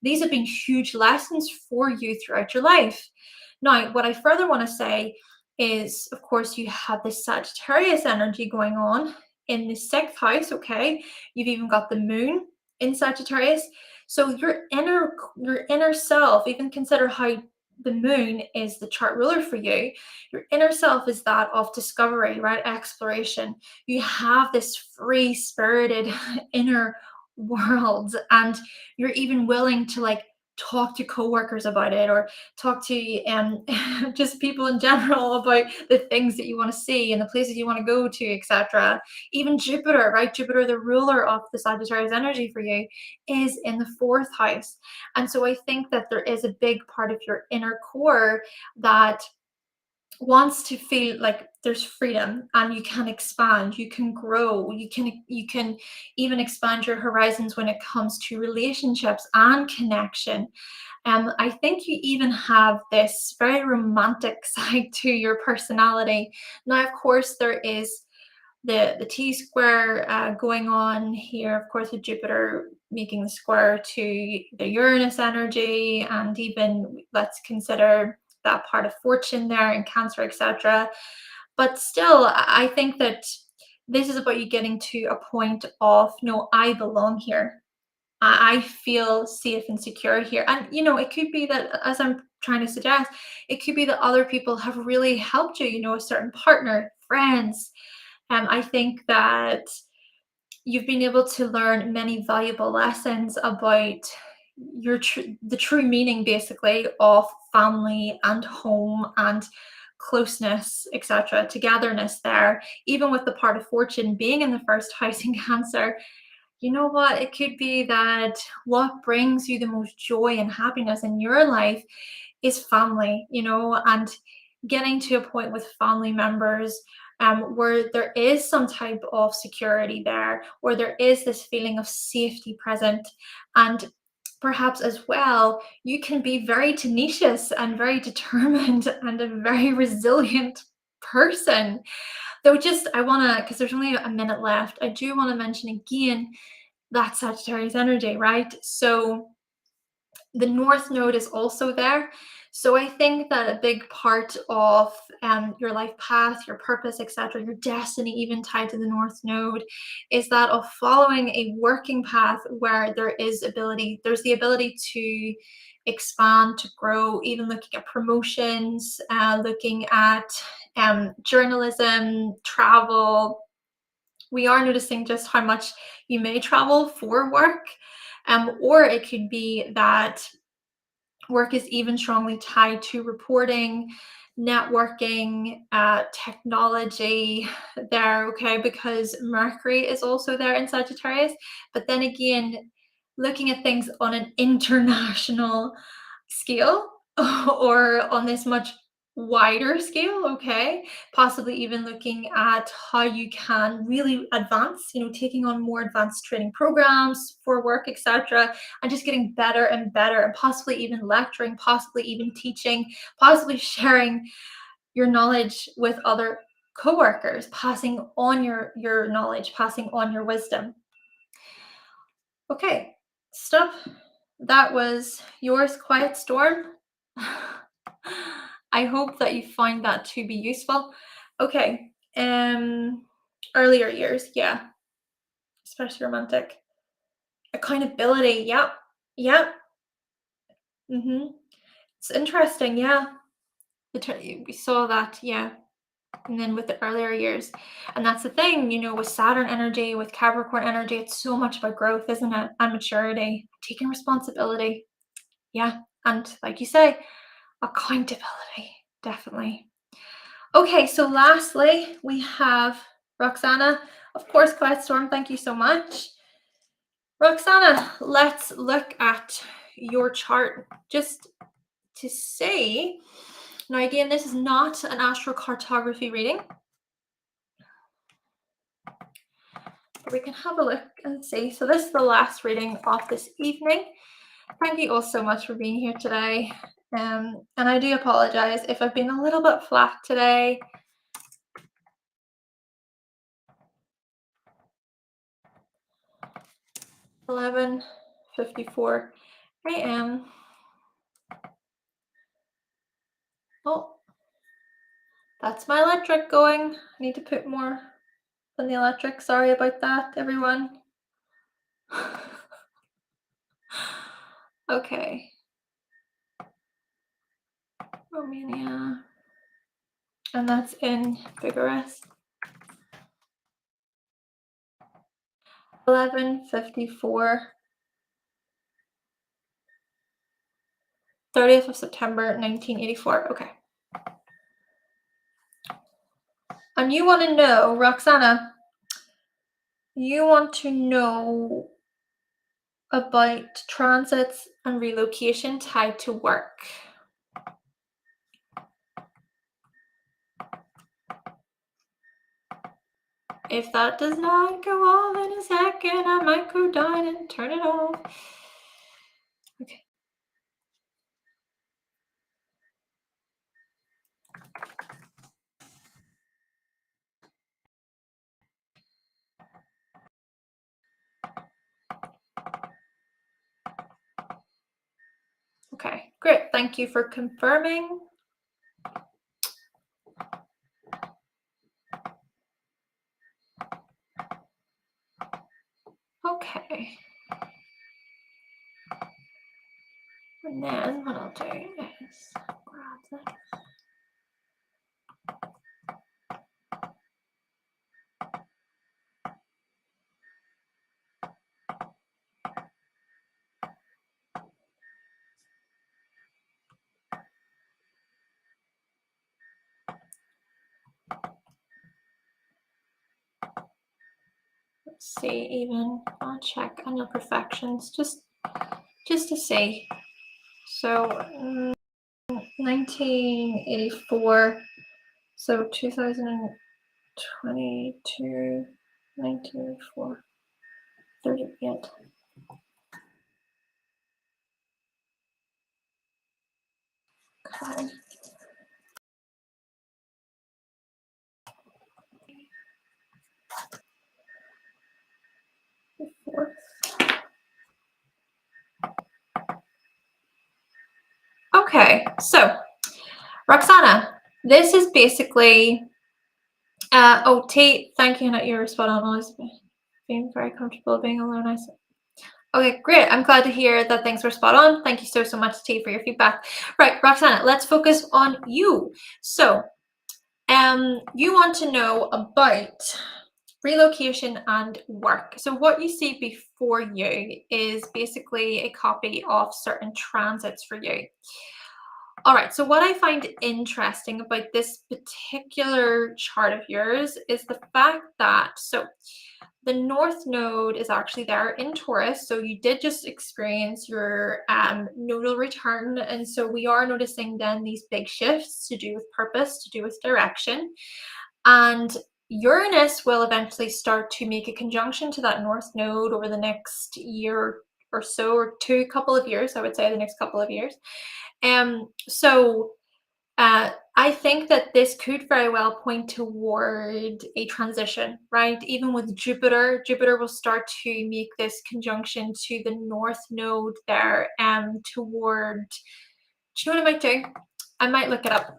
Speaker 1: These have been huge lessons for you throughout your life. Now, what I further want to say is, of course, you have this Sagittarius energy going on in the sixth house. Okay, you've even got the moon in Sagittarius. So your inner self, even consider how the moon is the chart ruler for you. Your inner self is that of discovery, right? Exploration. You have this free spirited inner world, and you're even willing to like talk to coworkers about it, or talk to just people in general about the things that you want to see and the places you want to go to, etc. Even Jupiter, right? Jupiter, the ruler of the Sagittarius energy for you, is in the fourth house. And so I think that there is a big part of your inner core that wants to feel like there's freedom, and you can expand, you can grow, you can even expand your horizons when it comes to relationships and connection. I think you even have this very romantic side to your personality. Now, of course, there is the T square going on here, of course, with Jupiter making the square to the Uranus energy, and even let's consider that part of fortune there in Cancer, etc. But still, I think that this is about you getting to a point of, no, I belong here. I feel safe and secure here. And, it could be that, as I'm trying to suggest, it could be that other people have really helped you, a certain partner, friends. I think that you've been able to learn many valuable lessons about the true meaning, basically, of family and home and closeness, etc., togetherness there, even with the part of fortune being in the first house in Cancer. You know what? It could be that what brings you the most joy and happiness in your life is family, and getting to a point with family members where there is some type of security there, where there is this feeling of safety present. And perhaps as well, you can be very tenacious and very determined and a very resilient person. Though, just I want to, because there's only a minute left, I do want to mention again that Sagittarius energy, right? So the North Node is also there. So I think that a big part of your life path, your purpose, etc., your destiny, even tied to the North Node, is that of following a working path where there's the ability to expand, to grow, even looking at promotions, looking at journalism, travel. We are noticing just how much you may travel for work, or it could be that work is even strongly tied to reporting, networking, technology there, okay, because Mercury is also there in Sagittarius. But then again, looking at things on an international scale or on this much wider scale, okay, possibly even looking at how you can really advance, taking on more advanced training programs for work, etc., and just getting better and better, and possibly even lecturing, possibly even teaching, possibly sharing your knowledge with other co-workers, passing on your knowledge, passing on your wisdom. Okay, stop. That was yours, Quiet Storm. I hope that you find that to be useful. Okay, earlier years, yeah, especially romantic. Accountability, yep, yep. It's interesting, yeah. We saw that, yeah. And then with the earlier years, and that's the thing, with Saturn energy, with Capricorn energy, it's so much about growth, isn't it? And maturity, taking responsibility. Yeah, and like you say, accountability, definitely. Okay, so lastly, we have Roxanna. Of course, Quiet Storm, thank you so much. Roxanna, let's look at your chart just to see. Now, again, this is not an astrocartography reading, but we can have a look and see. So this is the last reading of this evening. Thank you all so much for being here today. And I do apologize if I've been a little bit flat today. (11:54 a.m.) Oh, that's my electric going. I need to put more than the electric. Sorry about that, everyone. Okay. Romania. And that's in Bucharest. 11:54. 30th of September, 1984. Okay. And you want to know, Roxanna, you want to know about transits and relocation tied to work. If that does not go off in a second, I might go down and turn it off. Okay. Okay, great. Thank you for confirming. Okay. And then what I'll do is grab this. Let's see, even I'll check on your perfections just to see. So 1984, so 2022, 1984, 38. Okay. Okay. Okay, so Roxana, this is basically, oh, Tate, thank you that you're spot on, Elizabeth. Being very comfortable being alone. Okay, great. I'm glad to hear that things were spot on. Thank you so, so much, Tate, for your feedback. Right, Roxana, let's focus on you. So, you want to know about relocation and work. So what you see before you is basically a copy of certain transits for you. All right, so what I find interesting about this particular chart of yours is the fact that, so the North Node is actually there in Taurus. So you did just experience your nodal return. And so we are noticing then these big shifts to do with purpose, to do with direction. And Uranus will eventually start to make a conjunction to that North Node over the next year or so, or couple of years, I would say the next couple of years. So I think that this could very well point toward a transition, right? Even with Jupiter, Jupiter will start to make this conjunction to the North Node there, toward, do you know what I might do? I might look it up.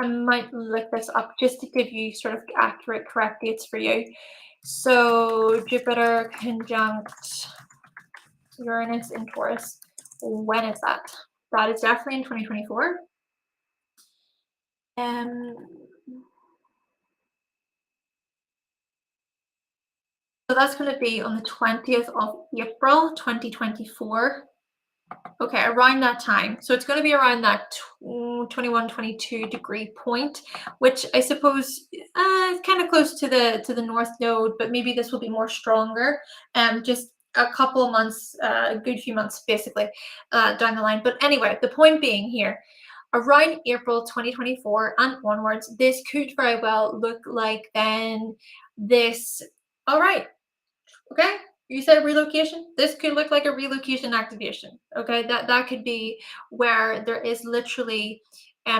Speaker 1: I might look this up just to give you sort of accurate, correct dates for you. So Jupiter conjunct Uranus in Taurus. When is that? That is definitely in 2024. So that's going to be on the 20th of April, 2024. Okay, around that time. So it's going to be around that 21, 22 degree point, which I suppose is kind of close to the North Node, but maybe this will be more stronger. Just a couple of months, a good few months basically down the line. But anyway, the point being here, around April 2024 and onwards, this could very well look like then this. All right, okay, you said relocation. This could look like a relocation activation. Okay, that could be where there is literally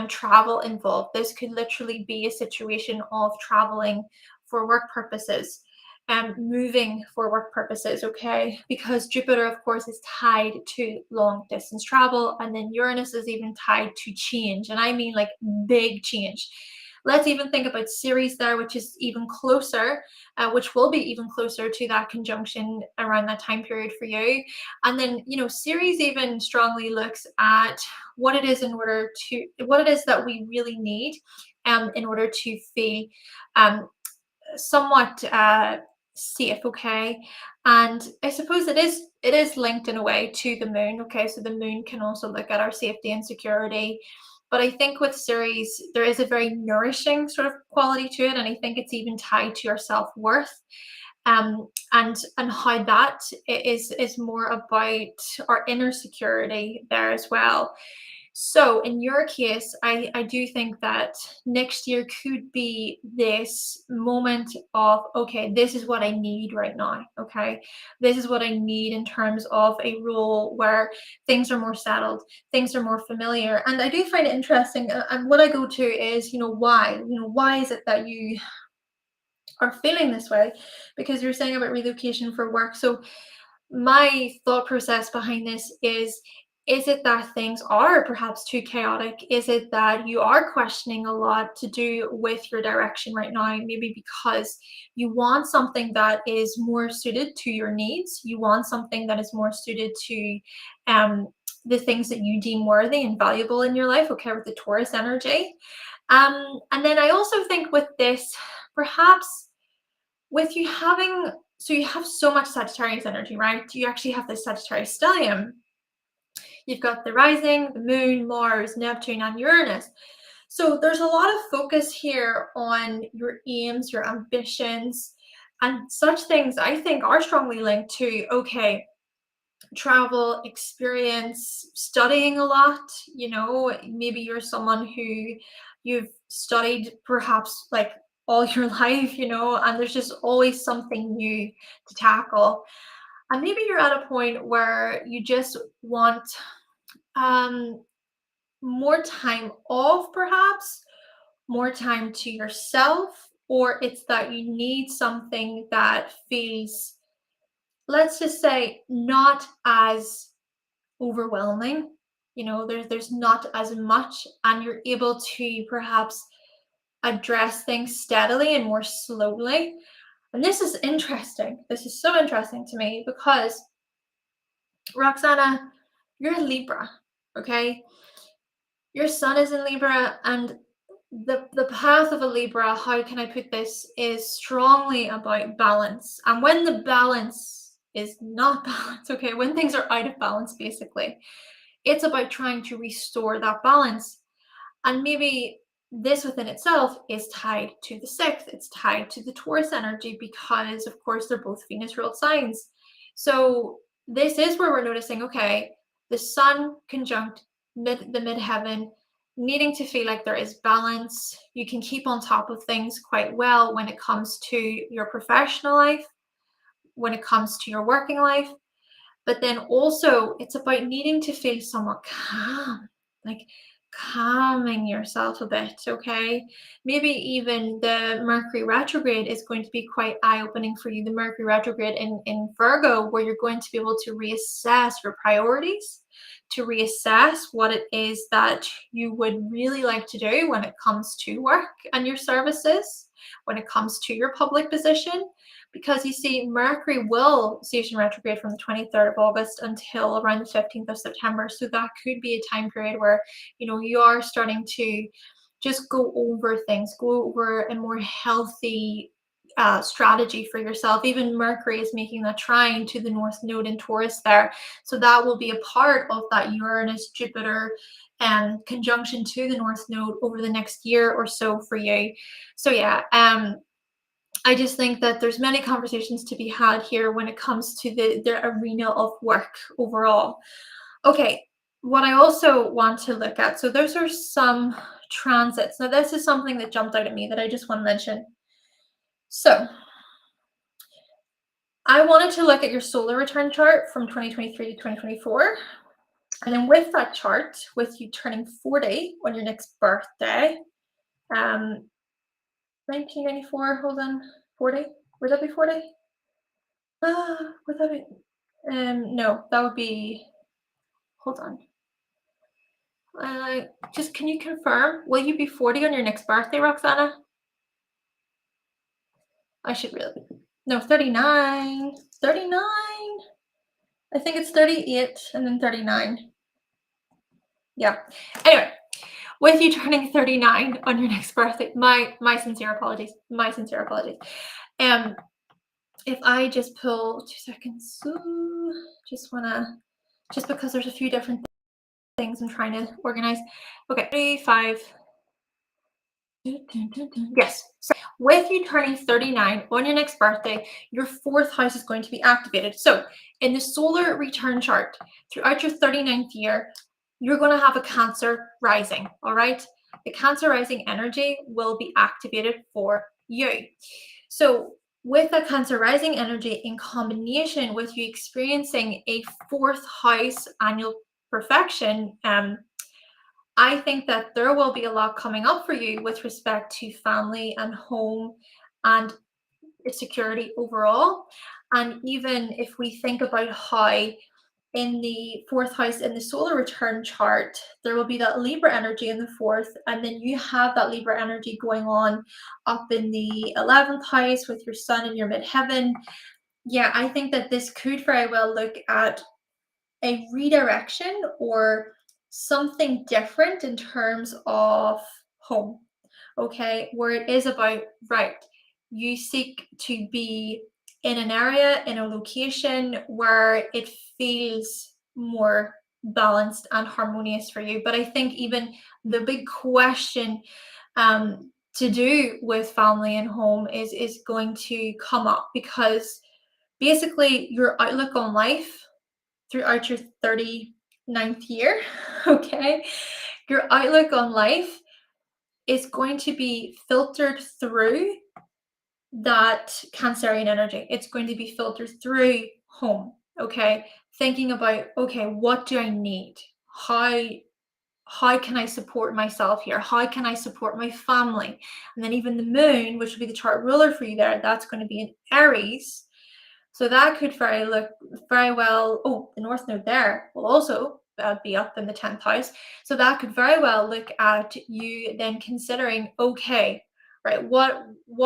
Speaker 1: travel involved. This could literally be a situation of traveling for work purposes and moving for work purposes. Okay, because Jupiter, of course, is tied to long distance travel, and then Uranus is even tied to change, and I mean like big change. Let's even think about Ceres there, which is even closer, which will be even closer to that conjunction around that time period for you. And then, you know, Ceres even strongly looks at what it is what it is that we really need in order to feel somewhat safe. Okay, and I suppose it is linked in a way to the moon. Okay, so the moon can also look at our safety and security, but I think with Ceres there is a very nourishing sort of quality to it, and I think it's even tied to your self-worth, and how that is more about our inner security there as well. So in your case, I do think that next year could be this moment of, okay, this is what I need right now. Okay, this is what I need in terms of a role where things are more settled, things are more familiar. And I do find it interesting. And what I go to is, why is it that you are feeling this way? Because you're saying about relocation for work. So my thought process behind this is it that things are perhaps too chaotic? Is it that you are questioning a lot to do with your direction right now? Maybe because you want something that is more suited to your needs. You want something that is more suited to the things that you deem worthy and valuable in your life, okay, with the Taurus energy. And then I also think with this, perhaps with you having, so you have so much Sagittarius energy, right? You actually have the Sagittarius stellium. You've got the rising, the moon, Mars, Neptune, and Uranus. So there's a lot of focus here on your aims, your ambitions, and such things I think are strongly linked to, okay, travel, experience, studying a lot. Maybe you're someone who you've studied perhaps like all your life, and there's just always something new to tackle. And maybe you're at a point where you just want um, more time off, perhaps more time to yourself, or it's that you need something that feels, let's just say, not as overwhelming. there's not as much, and you're able to perhaps address things steadily and more slowly. And this is interesting. This is so interesting to me because, Roxanna, you're a Libra, okay? Your sun is in Libra, and the path of a Libra, how can I put this, is strongly about balance. And when the balance is not balance, okay, when things are out of balance, basically, it's about trying to restore that balance. And maybe this within itself is tied to the sixth. It's tied to the Taurus energy because, of course, they're both Venus ruled signs. So this is where we're noticing, okay, the sun conjunct the midheaven, needing to feel like there is balance. You can keep on top of things quite well when it comes to your professional life, when it comes to your working life. But then also it's about needing to feel somewhat calm, like calming yourself a bit, okay? Maybe even the Mercury retrograde is going to be quite eye-opening for you. The Mercury retrograde in Virgo, where you're going to be able to reassess your priorities, to reassess what it is that you would really like to do when it comes to work and your services, when it comes to your public position. Because you see, Mercury will station retrograde from the 23rd of August until around the 15th of September. So that could be a time period where, you are starting to just go over things, go over a more healthy strategy for yourself. Even Mercury is making that trine to the North Node in Taurus there. So that will be a part of that Uranus, Jupiter, conjunction to the North Node over the next year or so for you. So yeah, I just think that there's many conversations to be had here when it comes to the arena of work overall. Okay, what I also want to look at, so those are some transits. Now, this is something that jumped out at me that I just want to mention. So I wanted to look at your solar return chart from 2023 to 2024. And then with that chart, with you turning 40 on your next birthday, 1994, hold on, 40? Would that be 40? Would that be? No, that would be, hold on. Just, can you confirm, will you be 40 on your next birthday, Roxanna? I should really, no, 39. 39. I think it's 38 and then 39. Yeah. Anyway, with you turning 39 on your next birthday, my sincere apologies. My sincere apologies. If I just pull 2 seconds, just because there's a few different things I'm trying to organize. Okay, 35. Yes. So with you turning 39 on your next birthday, your fourth house is going to be activated. So in the solar return chart, throughout your 39th year, you're going to have a Cancer rising, all right? The Cancer rising energy will be activated for you. So with the Cancer rising energy in combination with you experiencing a fourth house annual perfection, I think that there will be a lot coming up for you with respect to family and home and security overall. And even if we think about how in the fourth house in the solar return chart, there will be that Libra energy in the fourth, and then you have that Libra energy going on up in the 11th house with your sun in your midheaven. Yeah, I think that this could very well look at a redirection or something different in terms of home, okay, where it is about, right, you seek to be in an area, in a location where it feels more balanced and harmonious for you. But I think even the big question to do with family and home is going to come up, because basically your outlook on life throughout your 39th year, okay, your outlook on life is going to be filtered through that Cancerian energy. It's going to be filtered through home, okay? Thinking about, okay, what do I need? How can I support myself here? How can I support my family? And then even the moon, which will be the chart ruler for you there, that's going to be in Aries. So that could very well, the North Node there will also be up in the 10th house. So that could very well look at you then considering, okay, right, what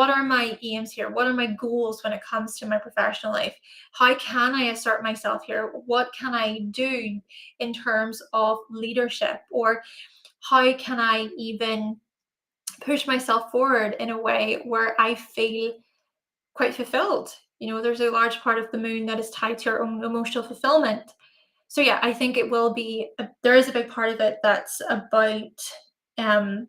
Speaker 1: are my aims here? What are my goals when it comes to my professional life? How can I assert myself here? What can I do in terms of leadership? Or how can I even push myself forward in a way where I feel quite fulfilled? There's a large part of the moon that is tied to your own emotional fulfillment. So yeah, I think there is a big part of it that's about um,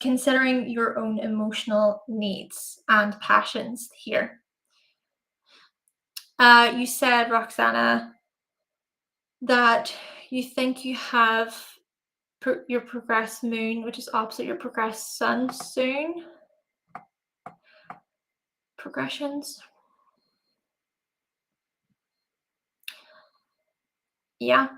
Speaker 1: considering your own emotional needs and passions here. You said, Roxanna, that you think you have your progressed moon, which is opposite your progressed sun soon. Progressions. Yeah.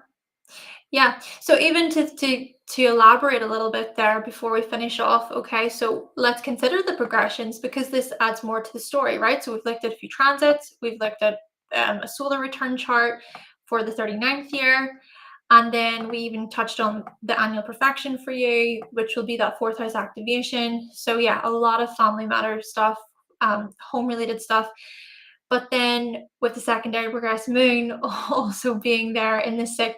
Speaker 1: Yeah. So even to elaborate a little bit there before we finish off, okay, so let's consider the progressions because this adds more to the story, right? So we've looked at a few transits, we've looked at a solar return chart for the 39th year, and then we even touched on the annual perfection for you, which will be that 4th house activation. So yeah, a lot of family matter stuff, home related stuff. But then with the secondary progressed moon also being there in the 6th,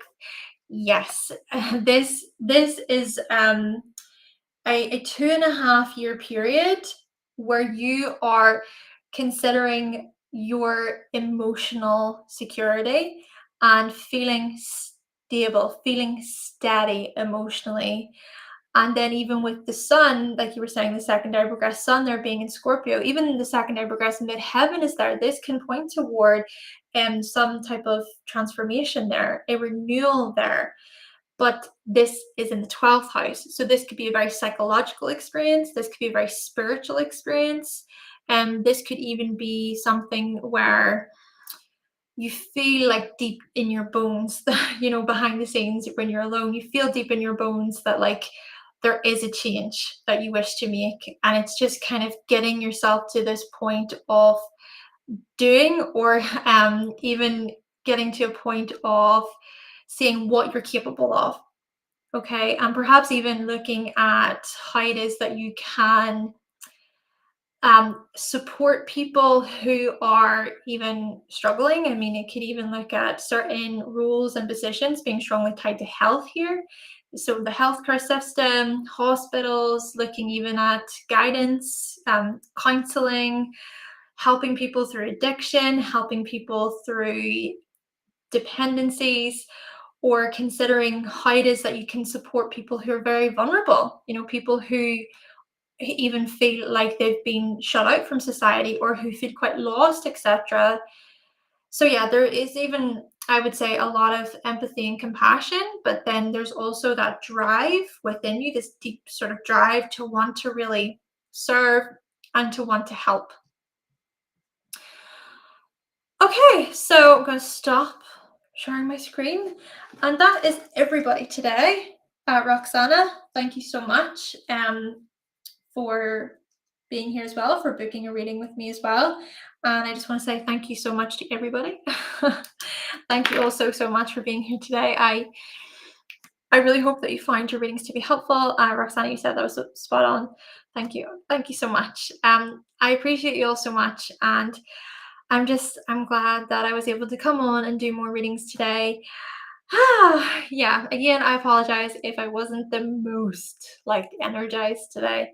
Speaker 1: yes, this is a 2.5 year period where you are considering your emotional security and feeling stable, feeling steady emotionally. And then even with the sun, like you were saying, the secondary progressed sun there being in Scorpio, even the secondary progressed midheaven is there. This can point toward some type of transformation there, a renewal there. But this is in the 12th house. So this could be a very psychological experience. This could be a very spiritual experience. And this could even be something where you feel like deep in your bones, behind the scenes when you're alone, you feel deep in your bones that like there is a change that you wish to make. And it's just kind of getting yourself to this point of doing, or even getting to a point of seeing what you're capable of. Okay. And perhaps even looking at how it is that you can support people who are even struggling. I mean, it could even look at certain roles and positions being strongly tied to health here. So the healthcare system, hospitals, looking even at guidance, counseling, helping people through addiction, helping people through dependencies, or considering how it is that you can support people who are very vulnerable, people who even feel like they've been shut out from society or who feel quite lost, etc. So yeah, there is even, I would say, a lot of empathy and compassion, but then there's also that drive within you, this deep sort of drive to want to really serve and to want to help. Okay, so I'm going to stop sharing my screen. And that is everybody today. Roxanna, thank you so much for being here as well, for booking a reading with me as well. And I just want to say thank you so much to everybody. Thank you all so much for being here today. I really hope that you find your readings to be helpful. Roxanna, you said that was spot on. Thank you. Thank you so much. I appreciate you all so much. And I'm glad that I was able to come on and do more readings today. Yeah, again, I apologize if I wasn't the most energized today,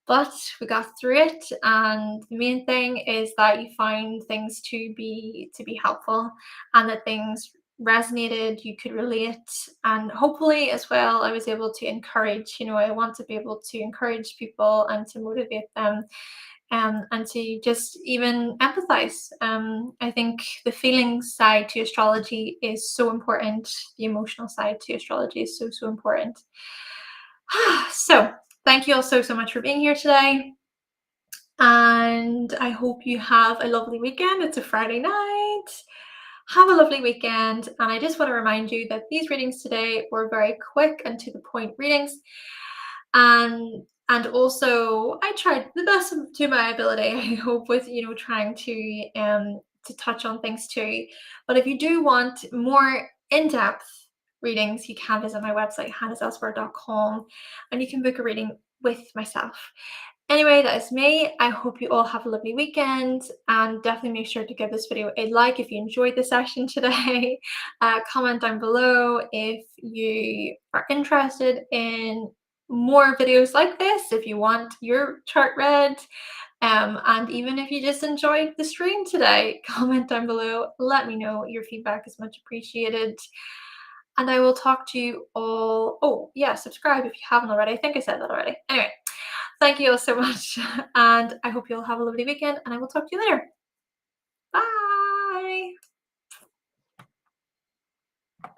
Speaker 1: but we got through it. And the main thing is that you find things to be helpful, and that things resonated, you could relate, and hopefully as well I was able to encourage. I want to be able to encourage people and to motivate them, and to just even empathize. I think the feelings side to astrology is so important. The emotional side to astrology is so important. So thank you all so much for being here today. And I hope you have a lovely weekend. It's a Friday night. Have a lovely weekend. And I just want to remind you that these readings today were very quick and to the point readings. And also I tried the best to my ability, I hope, with trying to touch on things too. But if you do want more in-depth readings, you can visit my website, hannahselsewhere.com, and you can book a reading with myself. Anyway, that is me. I hope you all have a lovely weekend, and definitely make sure to give this video a like if you enjoyed the session today. Comment down below if you are interested in more videos like this, if you want your chart read, and even if you just enjoyed the stream today, comment down below. Let me know. Your feedback is much appreciated. And I will talk to you all. Oh, yeah, subscribe if you haven't already. I think I said that already. Anyway, thank you all so much. And I hope you all have a lovely weekend. And I will talk to you later.